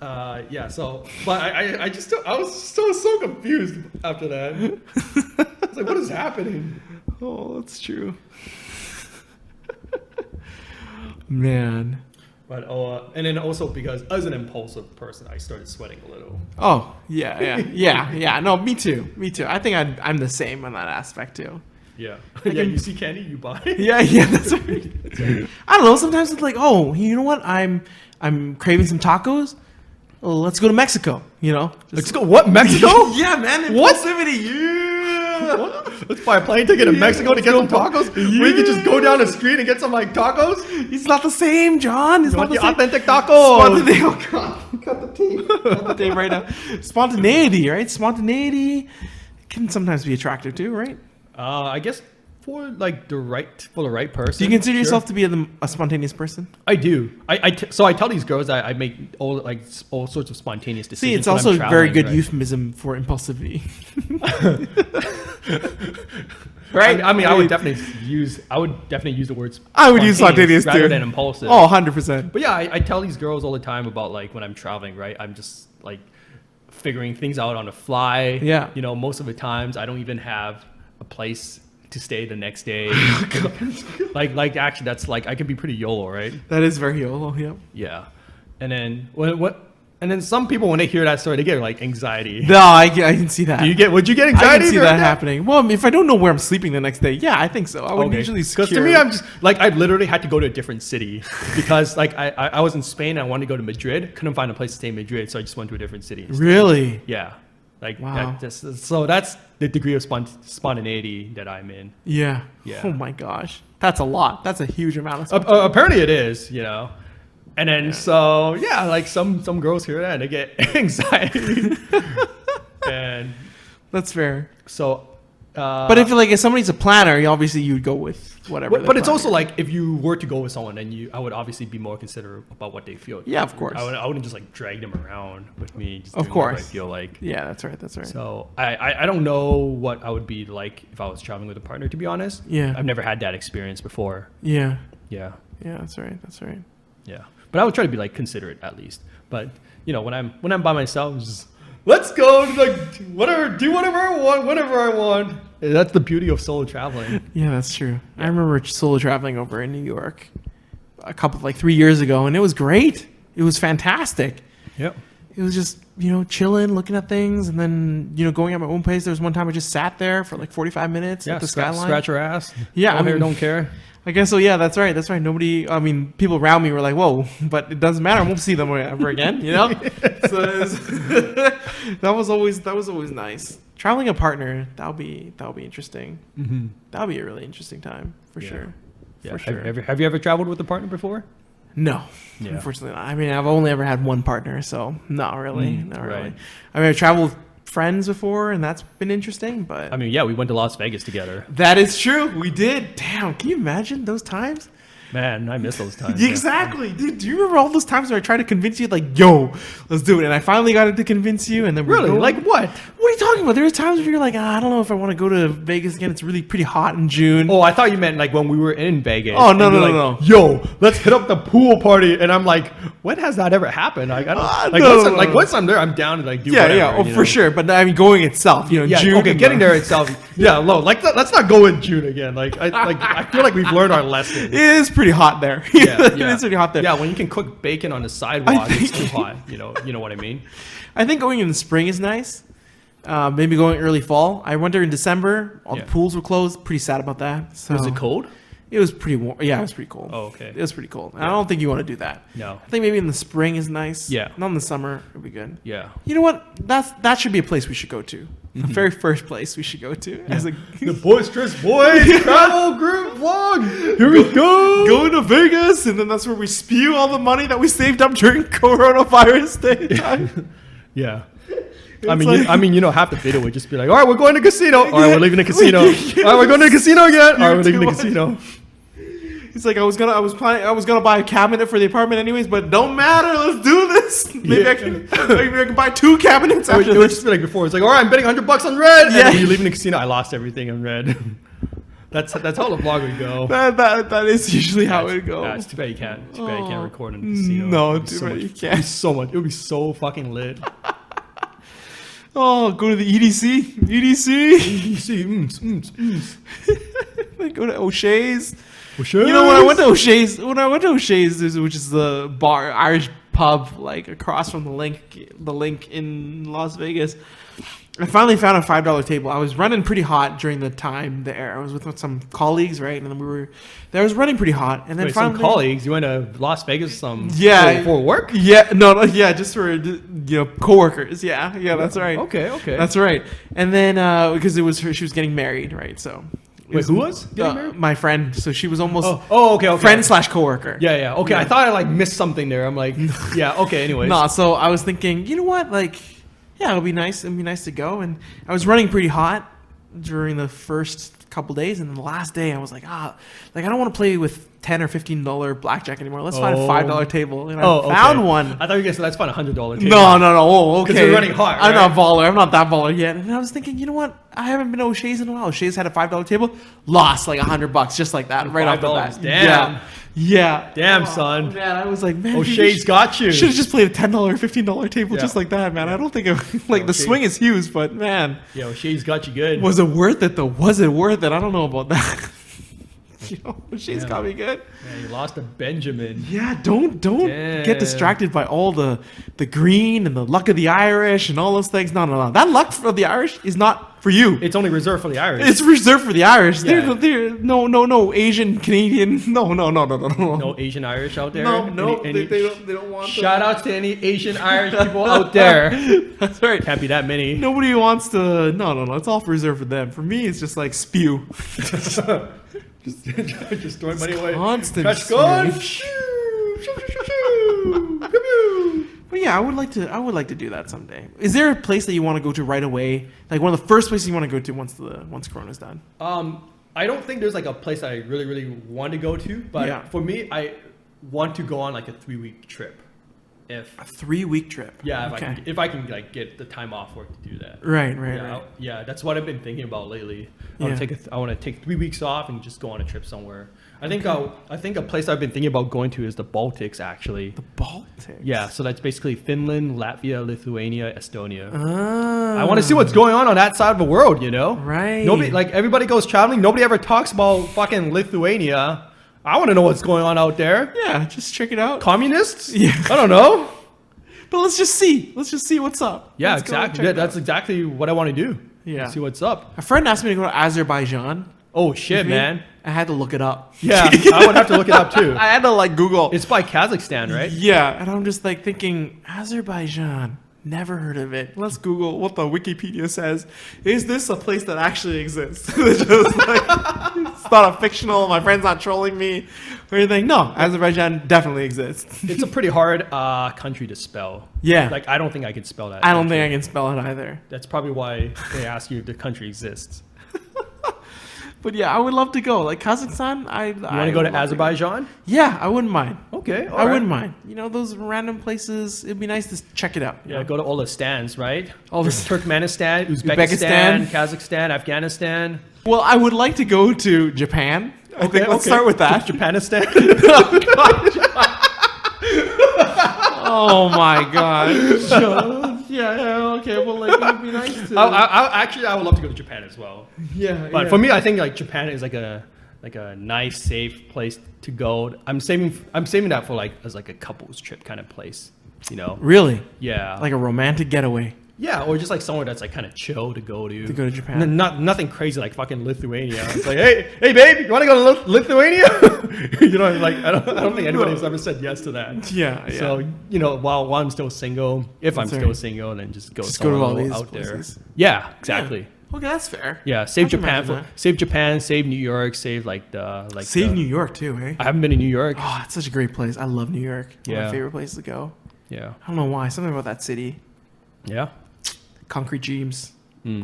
yeah. So, but I was so confused after that. I was like, what is happening? Oh, that's true. Man. But and then also because as an impulsive person, I started sweating a little. Oh, yeah. No, me too. I think I'm the same on that aspect too. Yeah. Yeah. You see candy, you buy. Yeah, that's right. I don't know. Sometimes it's like, oh, you know what? I'm craving some tacos. Oh, let's go to Mexico. You know, Let's go. What, Mexico? yeah, man. What? Impulsivity. Yeah. Let's buy a plane ticket to Mexico to get some tacos. We could just go down the street and get some like tacos. It's not the same, John. It's You not want the the same. authentic tacos? Spontaneity. Oh God, cut the tape. Cut the tape right now. Spontaneity, right? Spontaneity can sometimes be attractive too, right? I guess for the right person. Do you consider sure. yourself to be a spontaneous person? I do. So I tell these girls I make all sorts of spontaneous decisions. See, it's when also I'm a very traveling, good right? euphemism for impulsivity. Right. I mean, I would definitely use the words. I would use spontaneous rather too. than impulsive. Oh, 100%. But yeah, I tell these girls all the time about like when I'm traveling, right? I'm just like figuring things out on the fly. Yeah. You know, most of the times I don't even have a place to stay the next day. like actually, that's like I can be pretty YOLO, right? That is very YOLO, yeah. Yeah. And then and then some people when they hear that story, they get like anxiety. No, I can see that. Would you get I anxiety? can if see you that heard happening. Well, if I don't know where I'm sleeping the next day, yeah, I think so. I would usually Because to secure- me, I'm just like I literally had to go to a different city because like I was in Spain. I wanted to go to Madrid. Couldn't find a place to stay in Madrid, so I just went to a different city. instead. Really? Yeah. Like Wow. so that's the degree of spontaneity that I'm in. Yeah. Yeah. Oh my gosh. That's a lot. That's a huge amount of stuff. Apparently it is, you know. And then so yeah, like some girls hear that and they get anxiety. And That's fair. so But if somebody's a planner, you would go with whatever. but it's they're also planning. like if you were to go with someone, then I would obviously be more considerate about what they feel. Yeah, of course. I wouldn't just like drag them around with me. Just Of doing whatever course. I feel like. Yeah, that's right. That's right. So I don't know what I would be like if I was traveling with a partner. To be honest, Yeah. I've never had that experience before. Yeah. Yeah, Yeah, that's right. That's right. yeah. But I would try to be like considerate at least. But you know, when I'm by myself, it's just let's go like do whatever I want, whenever I want. And that's the beauty of solo traveling. Yeah, that's true. I remember solo traveling over in New York a couple, like 3 years ago, and it was great. It was fantastic. Yep. It was just, chilling, looking at things, and then, going at my own pace. There was one time I just sat there for like 45 minutes Yeah. at the skyline. Scratch your ass. Yeah, Don't care. I guess so. Yeah, that's right. That's right. Nobody. I mean, people around me were like, "Whoa!" But it doesn't matter. I won't see them ever again. So that was always nice. Traveling a partner, that'll be interesting. Mm-hmm. That'll be a really interesting time for Yeah. sure. Yeah. For sure. Have you ever traveled with a partner before? No, Yeah. unfortunately not. I mean, I've only ever had one partner, so not really. Not really. right. I mean, I've traveled with friends before, and that's been interesting. But I mean, yeah, we went to Las Vegas together. that is true. We did. Damn, can you imagine those times? Man, I miss those times. Yeah, exactly, dude. Do you remember all those times where I tried to convince you, like, "Yo, let's do it," and I finally got it to convince you, and then we're Really? going. Like what? What are you talking about? There were times where you're like, I don't know if I want to go to Vegas again. It's really pretty hot in June. Oh, I thought you meant like when we were in Vegas. Oh, no, and you're no, like, Yo, let's hit up the pool party. And I'm like, when has that ever happened? Like, I don't. no. Once I'm there, I'm down to like do yeah, whatever. yeah, oh, you for know? sure. But I mean, going itself, Yeah, June. okay, and getting the- there itself. Yeah, low. Like, let's not go in June again. I feel like we've learned our lesson. It is pretty hot there. Yeah, It is pretty hot there. Yeah, when you can cook bacon on the sidewalk, think- it's too hot. You know what I mean? I think going in the spring is nice. Maybe going early fall. I went there in December. All Yeah. the pools were closed. Pretty sad about that. So Was it cold? It was pretty warm. Yeah, it was pretty cold. Oh, okay. It was pretty cold. I don't think you want to do that. No. I think maybe in the spring is nice. Yeah. Not in the summer. It'd be good. Yeah. You know what? That should be a place we should go to. The very first place we should go to as a The Boisterous Boys travel group vlog. Here we go. going to Vegas, and then that's where we spew all the money that we saved up during coronavirus day time. Yeah. like- Half the video would just be like, all right, we're going to casino. All right, we're leaving the casino. All right, we're going to the casino again. All right, we're leaving the casino. He's like, I was gonna buy a cabinet for the apartment anyways, but don't matter. Let's do this. Maybe I can buy 2 cabinets It would after this. just be like before. It's like, all right, I'm betting $100 on red. And Yeah. then when you leave in the casino, I lost everything on red. That's how the vlog would go. That is usually how it Yeah, goes. it's too bad you can't. Too bad you Oh. can't record in the casino. No, It'd be too so bad much- you It'd can't. be so much. It would be so fucking lit. Oh, go to the EDC. EDC. Go to O'Shea's. You know, when I went to O'Shea's, which is the bar, Irish pub, like across from the link in Las Vegas, I finally found a $5 table. I was running pretty hot during the time there. I was with some colleagues, right? And then I was running pretty hot. And then Wait, finally, some colleagues. You went to Las Vegas Yeah. for work? Yeah, no, yeah, just for coworkers. Yeah, that's right. Okay. That's right. And then because she was getting married, right? So Wait, who was getting married? My friend. So she was almost okay. friend / coworker. Yeah. Okay, I thought I like missed something there. I'm like, yeah. Okay. Anyways. No, so I was thinking, you know what? Like, yeah, it'll be nice. It'd be nice to go. And I was running pretty hot during the first couple days, and then the last day I was like, I don't want to play with $10 or $15 blackjack anymore. Let's find a $5 table. And I found one. I thought you guys said let's find a $100 table. No. Oh, okay. 'Cause you're running hot, I'm right? not baller. I'm not that baller yet. And I was thinking, you know what? I haven't been to O'Shea's in a while. O'Shea's had a $5 table. Lost like $100 just like that, right off the bat. $5. Damn. Yeah. Damn, son. Man, I was like, man, O'Shea's got you. Should have just played a $10 or $15 table Yeah. just like that, man. I don't think the O'Shea's. swing is huge, but man, Yeah, O'Shea's got you good. was it worth it though? Was it worth it? I don't know about that. You know, she's Yeah. got me good. Yeah, you lost to Benjamin. Yeah, don't Damn. get distracted by all the green and the luck of the Irish and all those things. No. That luck of the Irish is not for you. It's only reserved for the Irish. It's reserved for the Irish. Yeah. They're no Asian Canadian. No. No Asian Irish out there. No, Any- they don't want. Shout outs to any Asian Irish people out there. That's right. Can't be that many. Nobody wants to. No. It's all reserved for them. For me, it's just like spew. Just throwing money away. Constant Catch gun. But yeah, I would like to do that someday. Is there a place that you want to go to right away? Like one of the first places you want to go to once Corona's done? I don't think there's like a place that I really, really want to go to, but Yeah. for me, I want to go on like a 3-week trip. A 3-week trip. If Okay. if I can like get the time off work to do that. Right. Yeah, that's what I've been thinking about lately. I Yeah. want to take 3 weeks off and just go on a trip somewhere. I think a place I've been thinking about going to is the Baltics actually. The Baltics. Yeah, so that's basically Finland, Latvia, Lithuania, Estonia. Ah. I want to see what's going on that side of the world, you know? Right. Nobody, like everybody goes traveling. Nobody ever talks about fucking Lithuania. I want to know what's going on out there. Yeah, just check it out. Communists? Yeah. I don't know. But let's just see. Let's just see what's up. Yeah, Let's go exactly. check Yeah, it that's out. exactly what I want to do. Yeah. See what's up. A friend asked me to go to Azerbaijan. Oh shit, man. I had to look it up. Yeah, I would have to look it up too. I had to like Google. It's by Kazakhstan, right? Yeah, and I'm just like thinking Azerbaijan. Never heard of it. Let's Google what the Wikipedia says. Is this a place that actually exists? It's just like, it's not a fictional. My friend's not trolling me or anything. No, Azerbaijan definitely exists. It's a pretty hard country to spell. Yeah. Like I don't think I could spell that. I don't country. think I can spell it either. That's probably why they ask you if the country exists. But yeah, I would love to go. Like Kazakhstan, You want to go to Azerbaijan? Yeah, I wouldn't mind. Okay, I wouldn't mind. You know, those random places. It'd be nice to check it out. you Yeah, know? go to all the stands, right? All the- Turkmenistan, Uzbekistan. Uzbekistan, Kazakhstan, Afghanistan. Well, I would like to go to Japan. I think let's start with that. Japanistan. Oh my god. Yeah, okay. Well, like, it'd be nice to. I would love to go to Japan as well. Yeah, But for me, I think like Japan is like a nice, safe place to go. I'm saving that for like as like a couples trip kind of place. You know? Really, Yeah. like a romantic getaway Yeah, or just like somewhere that's like kind of chill to go to. to go to Japan. And nothing crazy like fucking Lithuania. It's like, hey, babe, you want to go to Lithuania? You know, like I don't think anybody's ever said yes to that. Yeah, yeah. So you know, while I'm still single, if I'm That's still right. single, then just go Just go to somewhere all these out places. there. Yeah, exactly. Yeah. Okay, that's fair. Yeah, save I can Japan, imagine save Japan, save New York, save Save the- New York too, eh? I haven't been to New York. Oh, it's such a great place. I love New York. One of Yeah. my favorite places to go. Yeah, I don't know why. Something about that city. yeah, Concrete dreams.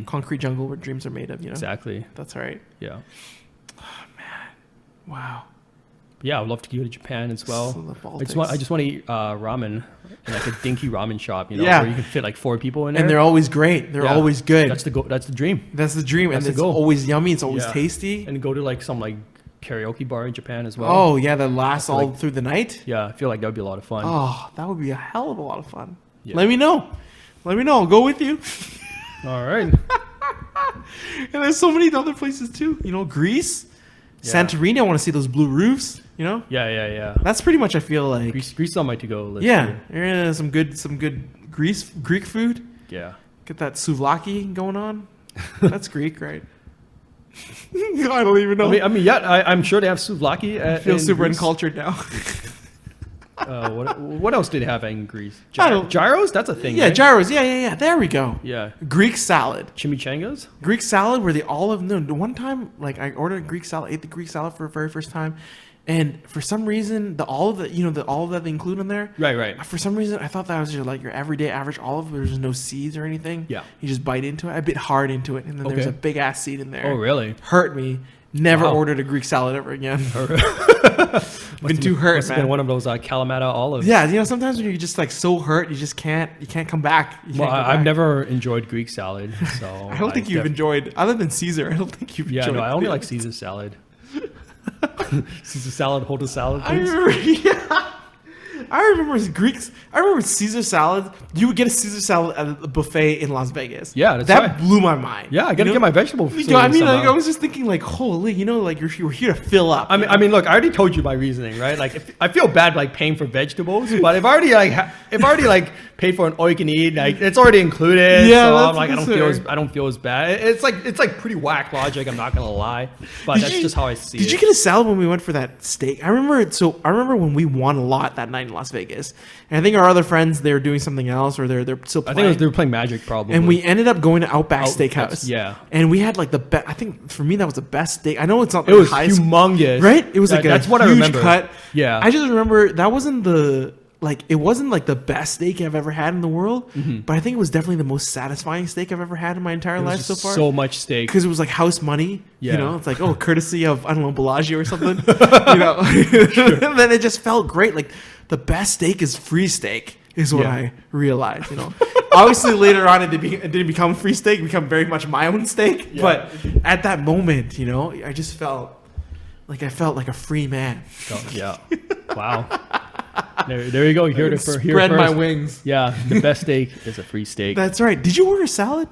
Concrete jungle where dreams are made of. You know. exactly. That's right. Yeah, Wow. yeah. I'd love to go to Japan as well. So the I just want to eat ramen in like a dinky ramen shop, you know, Yeah. where you can fit like 4 people in there. And they're always great. They're Yeah. always good. That's the dream. That's the dream, That's and the it's goal. always yummy. It's always Yeah. tasty. And go to like some like karaoke bar in Japan as well. Oh yeah, that lasts all like- through the night. Yeah, I feel like that would be a lot of fun. Oh, that would be a hell of a lot of fun. Yeah. Let me know. Let me know. I'll go with you. All right. And there's so many other places too. You know, Greece, Yeah. Santorini. I want to see those blue roofs. You know, Yeah. that's pretty much. I feel like. Greece is on my to-go list. Yeah, too. some good Greek food. Yeah. Get that souvlaki going on. That's Greek, right? I don't even know. I mean, yeah. I'm sure they have souvlaki. I feel in super Greece. uncultured now. What else did they have in Greece? I don't- Gyros? That's a thing. Yeah, right? gyros. Yeah. There we go. Yeah. Greek salad. Chimichangas? Greek salad where the olive. No, one time, like I ordered Greek salad, ate the Greek salad for the very first time, and for some reason, the olive that they include in there. Right. For some reason, I thought that was your everyday average olive. Where there's no seeds or anything. Yeah. You just bite into it. I bit hard into it, and then there's Okay. a big ass seed in there. Oh, really? Hurt me. Never Wow. ordered a Greek salad ever again. Must Been too hurt, Must have been man. one of those Kalamata olives. Yeah, sometimes when you're just like so hurt, you can't come back. You Well, can't go I've back. never enjoyed Greek salad, so I don't think you've enjoyed, other than Caesar. I don't think you've Yeah, enjoyed. no, I only it. like Caesar salad. Caesar salad, hold the salad, I please. remember, yeah. I remember Greeks. I remember Caesar salad. You would get a Caesar salad at a buffet in Las Vegas. Yeah, that's that right. blew my mind. Yeah, I gotta You get know? my vegetable. You know, I mean, like, somehow. I was just thinking, like, holy, like you're here to fill up. I mean, look, I already told you my reasoning, right? Like, if, I feel bad like paying for vegetables, but if I already like paid for an all you can eat, like it's already included. Yeah, so that's I'm like, fair. I don't feel as bad. It's like pretty whack logic. I'm not gonna lie, but that's just how I see it. Did you get a salad when we went for that steak? I remember when we won a lot that night in Las Vegas, and I think our other friends they were doing something else, or they're still I playing. think they were playing Magic probably. And we ended up going to Outback Out- Steakhouse. yeah. And we had like the best. I think for me that was the best steak. I know it's not it the was highest, humongous, right? It was like a that's what I huge remember. cut. Yeah, I just remember that wasn't it wasn't like the best steak I've ever had in the world, but I think it was definitely the most satisfying steak I've ever had in my entire Mm-hmm. It was life so just far. so much steak. Because it was like house money, Yeah. you know. It's like, oh, courtesy of I don't know Bellagio or something, you know. And then it just felt great. Like the best steak is free steak, is what Yeah. I realized. You know, obviously later on it didn't become free steak; it became very much my own steak. Yeah. But at that moment, you know, I just felt like a free man. So, yeah, wow. There you go. You heard it for here Spread my first. wings. Yeah, the best steak is a free steak. That's right. Did you order salad?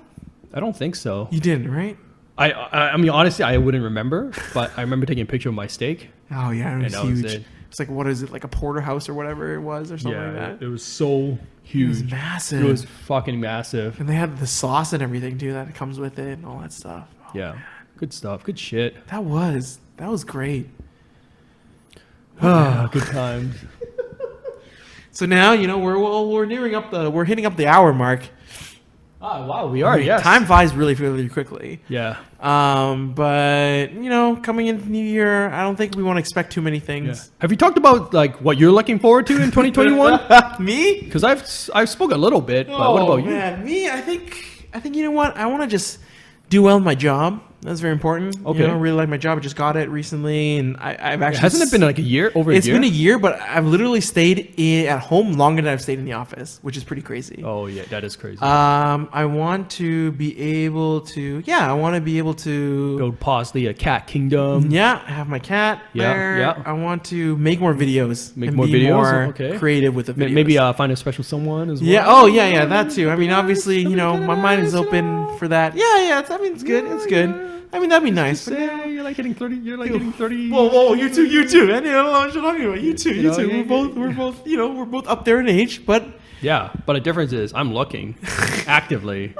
I don't think so. You didn't, right? I mean, honestly, I wouldn't remember, but I remember taking a picture of my steak. Oh yeah, it was that was huge. it. It's like what is it like a porterhouse or whatever it was or something like that. it was so It was huge. massive. It was fucking massive. And they had the sauce and everything too that comes with it and all that stuff. Oh, Yeah, good stuff. Good shit. that was great. Ah, good times. So now you know we're hitting up the hour mark. Ah, wow, we are. Yes. Time flies really quickly. Yeah. But you know, coming into the new year, I don't think we want to expect too many Yeah. things. Have you talked about like what you're looking forward to in 2021? Me? Because I've spoke a little bit, but what about you? Man, me, I think you know what? I want to just do well in my job. That's very important. Okay. You know, I really like my job. I just got it recently, and I've actually Hasn't it been like a year? Over a It's year? been a year, but I've literally stayed at home longer than I've stayed in the office, which is pretty crazy. Oh yeah, that is crazy. I want to be able to. Yeah, I want to be able to. Build Pawsley a cat kingdom. Yeah, have my cat Yeah, there. yeah. I want to make more videos. Make and more be videos? More Okay. creative with the videos. Maybe find a special someone as well. Yeah. Oh, yeah. That too. I mean, obviously, you know, my mind is open for that. Yeah. I mean, it's good. It's good. I mean, that'd be nice. But, Say you're like hitting 30. You're like hitting 30. whoa! You too. I don't know what you're talking about. You too. You know, We're both. You know, we're both up there in age, but Yeah, but the difference is I'm looking actively,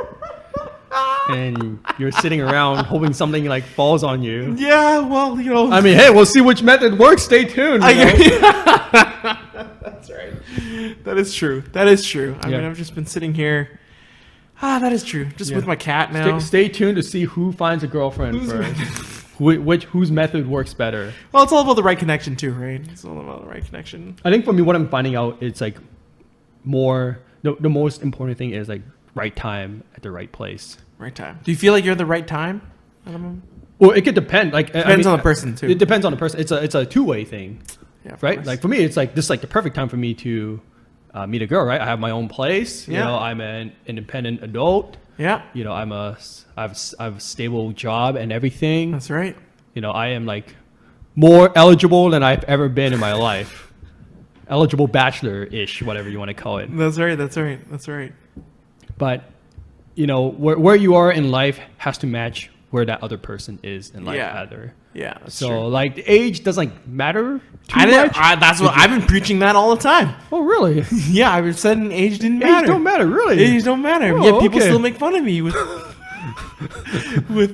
and you're sitting around hoping something like falls on you. yeah. Well, you know. I mean, hey, we'll see which method works. Stay tuned. you know? That's right. That is true. I mean, Yeah. I've just been sitting here. That is true. Just Yeah. with my cat now. Stay tuned to see who finds a girlfriend first. Whose method works better. Well, it's all about the right connection too, right? It's all about the right connection. I think for me, what I'm finding out, it's like more. The most important thing is like right time at the right place. Right time. Do you feel like you're at the right time? I don't know. Well, it could depend. Like Depends on the person, too. It depends on the person. It's a two-way thing, Yeah, of right? course. Like for me, it's like this is like the perfect time for me to meet a girl, right? I have my own place. Yeah. You know, I'm an independent adult. Yeah, You know, I have a stable job and everything. that's right. You know, I am like more eligible than I've ever been in my life. Eligible bachelor-ish, whatever you want to call it. That's right. But you know, where you are in life has to match where that other person is in life. Yeah. Either. Yeah, that's So true. like the age doesn't like matter too I much. that's what I've been preaching that all the time. Oh really? Yeah, I've been saying age didn't matter. Age don't matter, really. Age don't matter. Oh, Yet people okay. still make fun of me with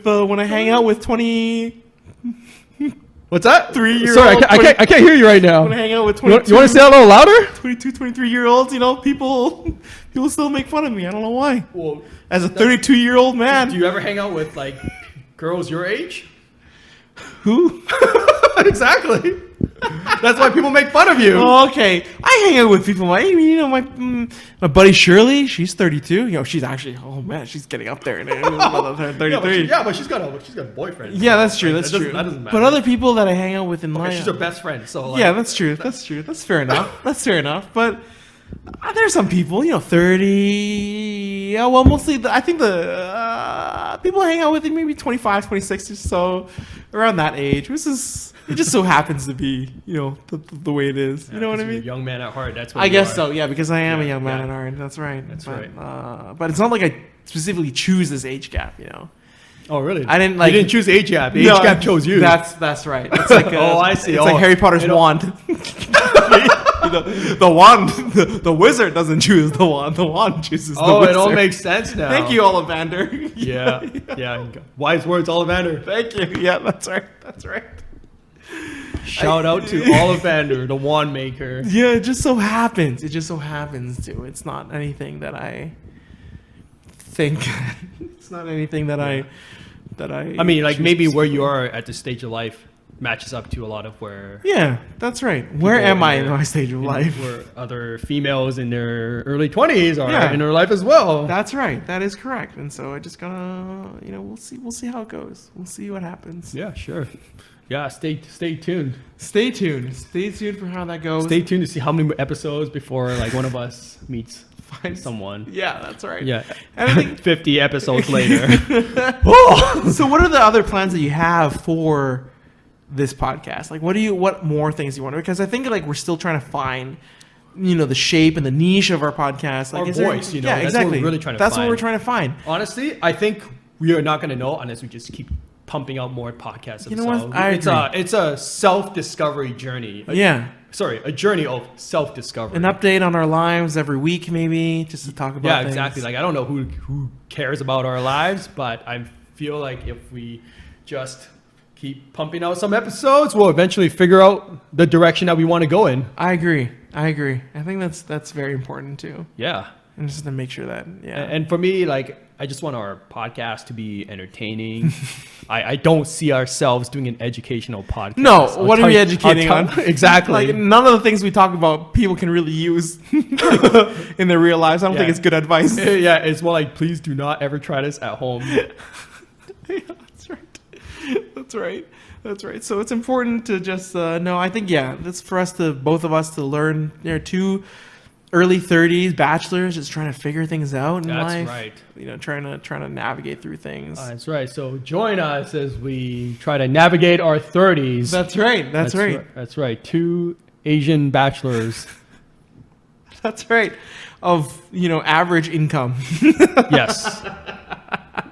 when I hang out with 20. What's that? 3-year-old, Sorry, I can't hear you right now. When I hang out with You want 22, to say that a little louder? 22, 23-year-olds, you know, people still make fun of me. I don't know why. Well, As a 32-year-old man, do you ever hang out with like girls your age? who? Exactly. That's why people make fun of you. Oh, okay, I hang out with people. My buddy Shirley, she's 32. You know, she's actually she's getting up there. Yeah, but 33. she's got a boyfriend. Yeah, that's true. Like, That's that true. doesn't matter. But other people that I hang out with in Okay, life, she's her best friend. So like, yeah, that's true. That's fair enough. That's fair enough. But There's some people, 30. Yeah, well, mostly I think the people I hang out with maybe 25, 26 or so, around that age. It just so happens to be, the way it is. You know what I You're a mean? young man at heart. That's what I you guess are. so. Yeah, because I am a Yeah, young man yeah. at heart. That's right. That's but, right. But it's not like I specifically choose this age gap. Oh, really? I didn't, You didn't choose age gap. Age gap chose you. That's right. It's like Oh, I see. It's Oh, like Harry Potter's wand. the wand, the wizard doesn't choose the wand. The wand chooses the Oh, wizard. it all makes sense now. Thank you, Ollivander. Yeah. Wise words, Ollivander. Thank you. Yeah, that's right. Shout out to Ollivander, the wand maker. Yeah, it just so happens. To. It's not anything that I think. It's not anything that I. I mean, like choose maybe where specifically. you are at this stage of life matches up to a lot of where. Yeah, that's right. Where people am I in their- my stage of life? Where other females in their early 20s are Yeah. in their life as well. That's right. That is correct. And so I just gotta, we'll see how it goes. We'll see what happens. Yeah, sure. Yeah, stay tuned. Stay tuned. Stay tuned for how that goes. Stay tuned to see how many episodes before like one of us meets Find someone. Yeah, that's right. Yeah. And I think 50 episodes later. so. What are the other plans that you have for this podcast? Like, what more things you want to? Because I think like we're still trying to find, the shape and the niche of our podcast. Like, Our is there- voice, Yeah, that's what exactly. we're really trying to That's find. what we're trying to find. Honestly, I think we are not going to know unless we just keep pumping out more podcasts. You know what? themselves. I It's a self-discovery journey. Yeah. A journey of self-discovery. An update on our lives every week, maybe, just to talk about. Yeah, things. exactly. Like I don't know who cares about our lives, but I feel like if we just keep pumping out some episodes, we'll eventually figure out the direction that we want to go in. I agree. I think that's very important too, Yeah. and just to make sure that And for me, like I just want our podcast to be entertaining. I don't see ourselves doing an educational podcast. No, I'll what are tell we you- educating I'll on? tell- Exactly. Like none of the things we talk about, people can really use in their real lives. I don't think Yeah. it's good advice. Yeah, it's more like please do not ever try this at home. Yeah, that's right. That's right. So it's important to just know. I think that's for us to both of us to learn. Two early 30s bachelors just trying to figure things out in That's life. right. Trying to navigate through things. That's right. So join us as we try to navigate our 30s. That's right. That's right. That's right. Two Asian bachelors. That's right. Of average income. Yes.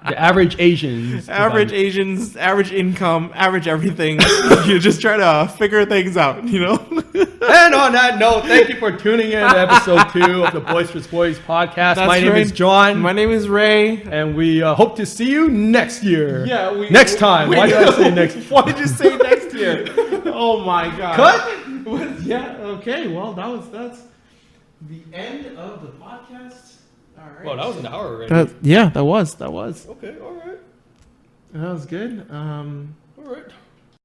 The average Asians. Average Asians, average income, average everything. You just try to figure things out, And on that note, thank you for tuning in to episode 2 of the Boisterous Boys podcast. That's My name right. is John. My name is Ray. And we hope to see you next year. Yeah. Next time. Why did I say next? Why did you say next year? Oh my God. Cut? Yeah. Okay. Well, that's the end of the podcast. All right. Well, that was an hour already. That was. Okay, all right. That was good. All right.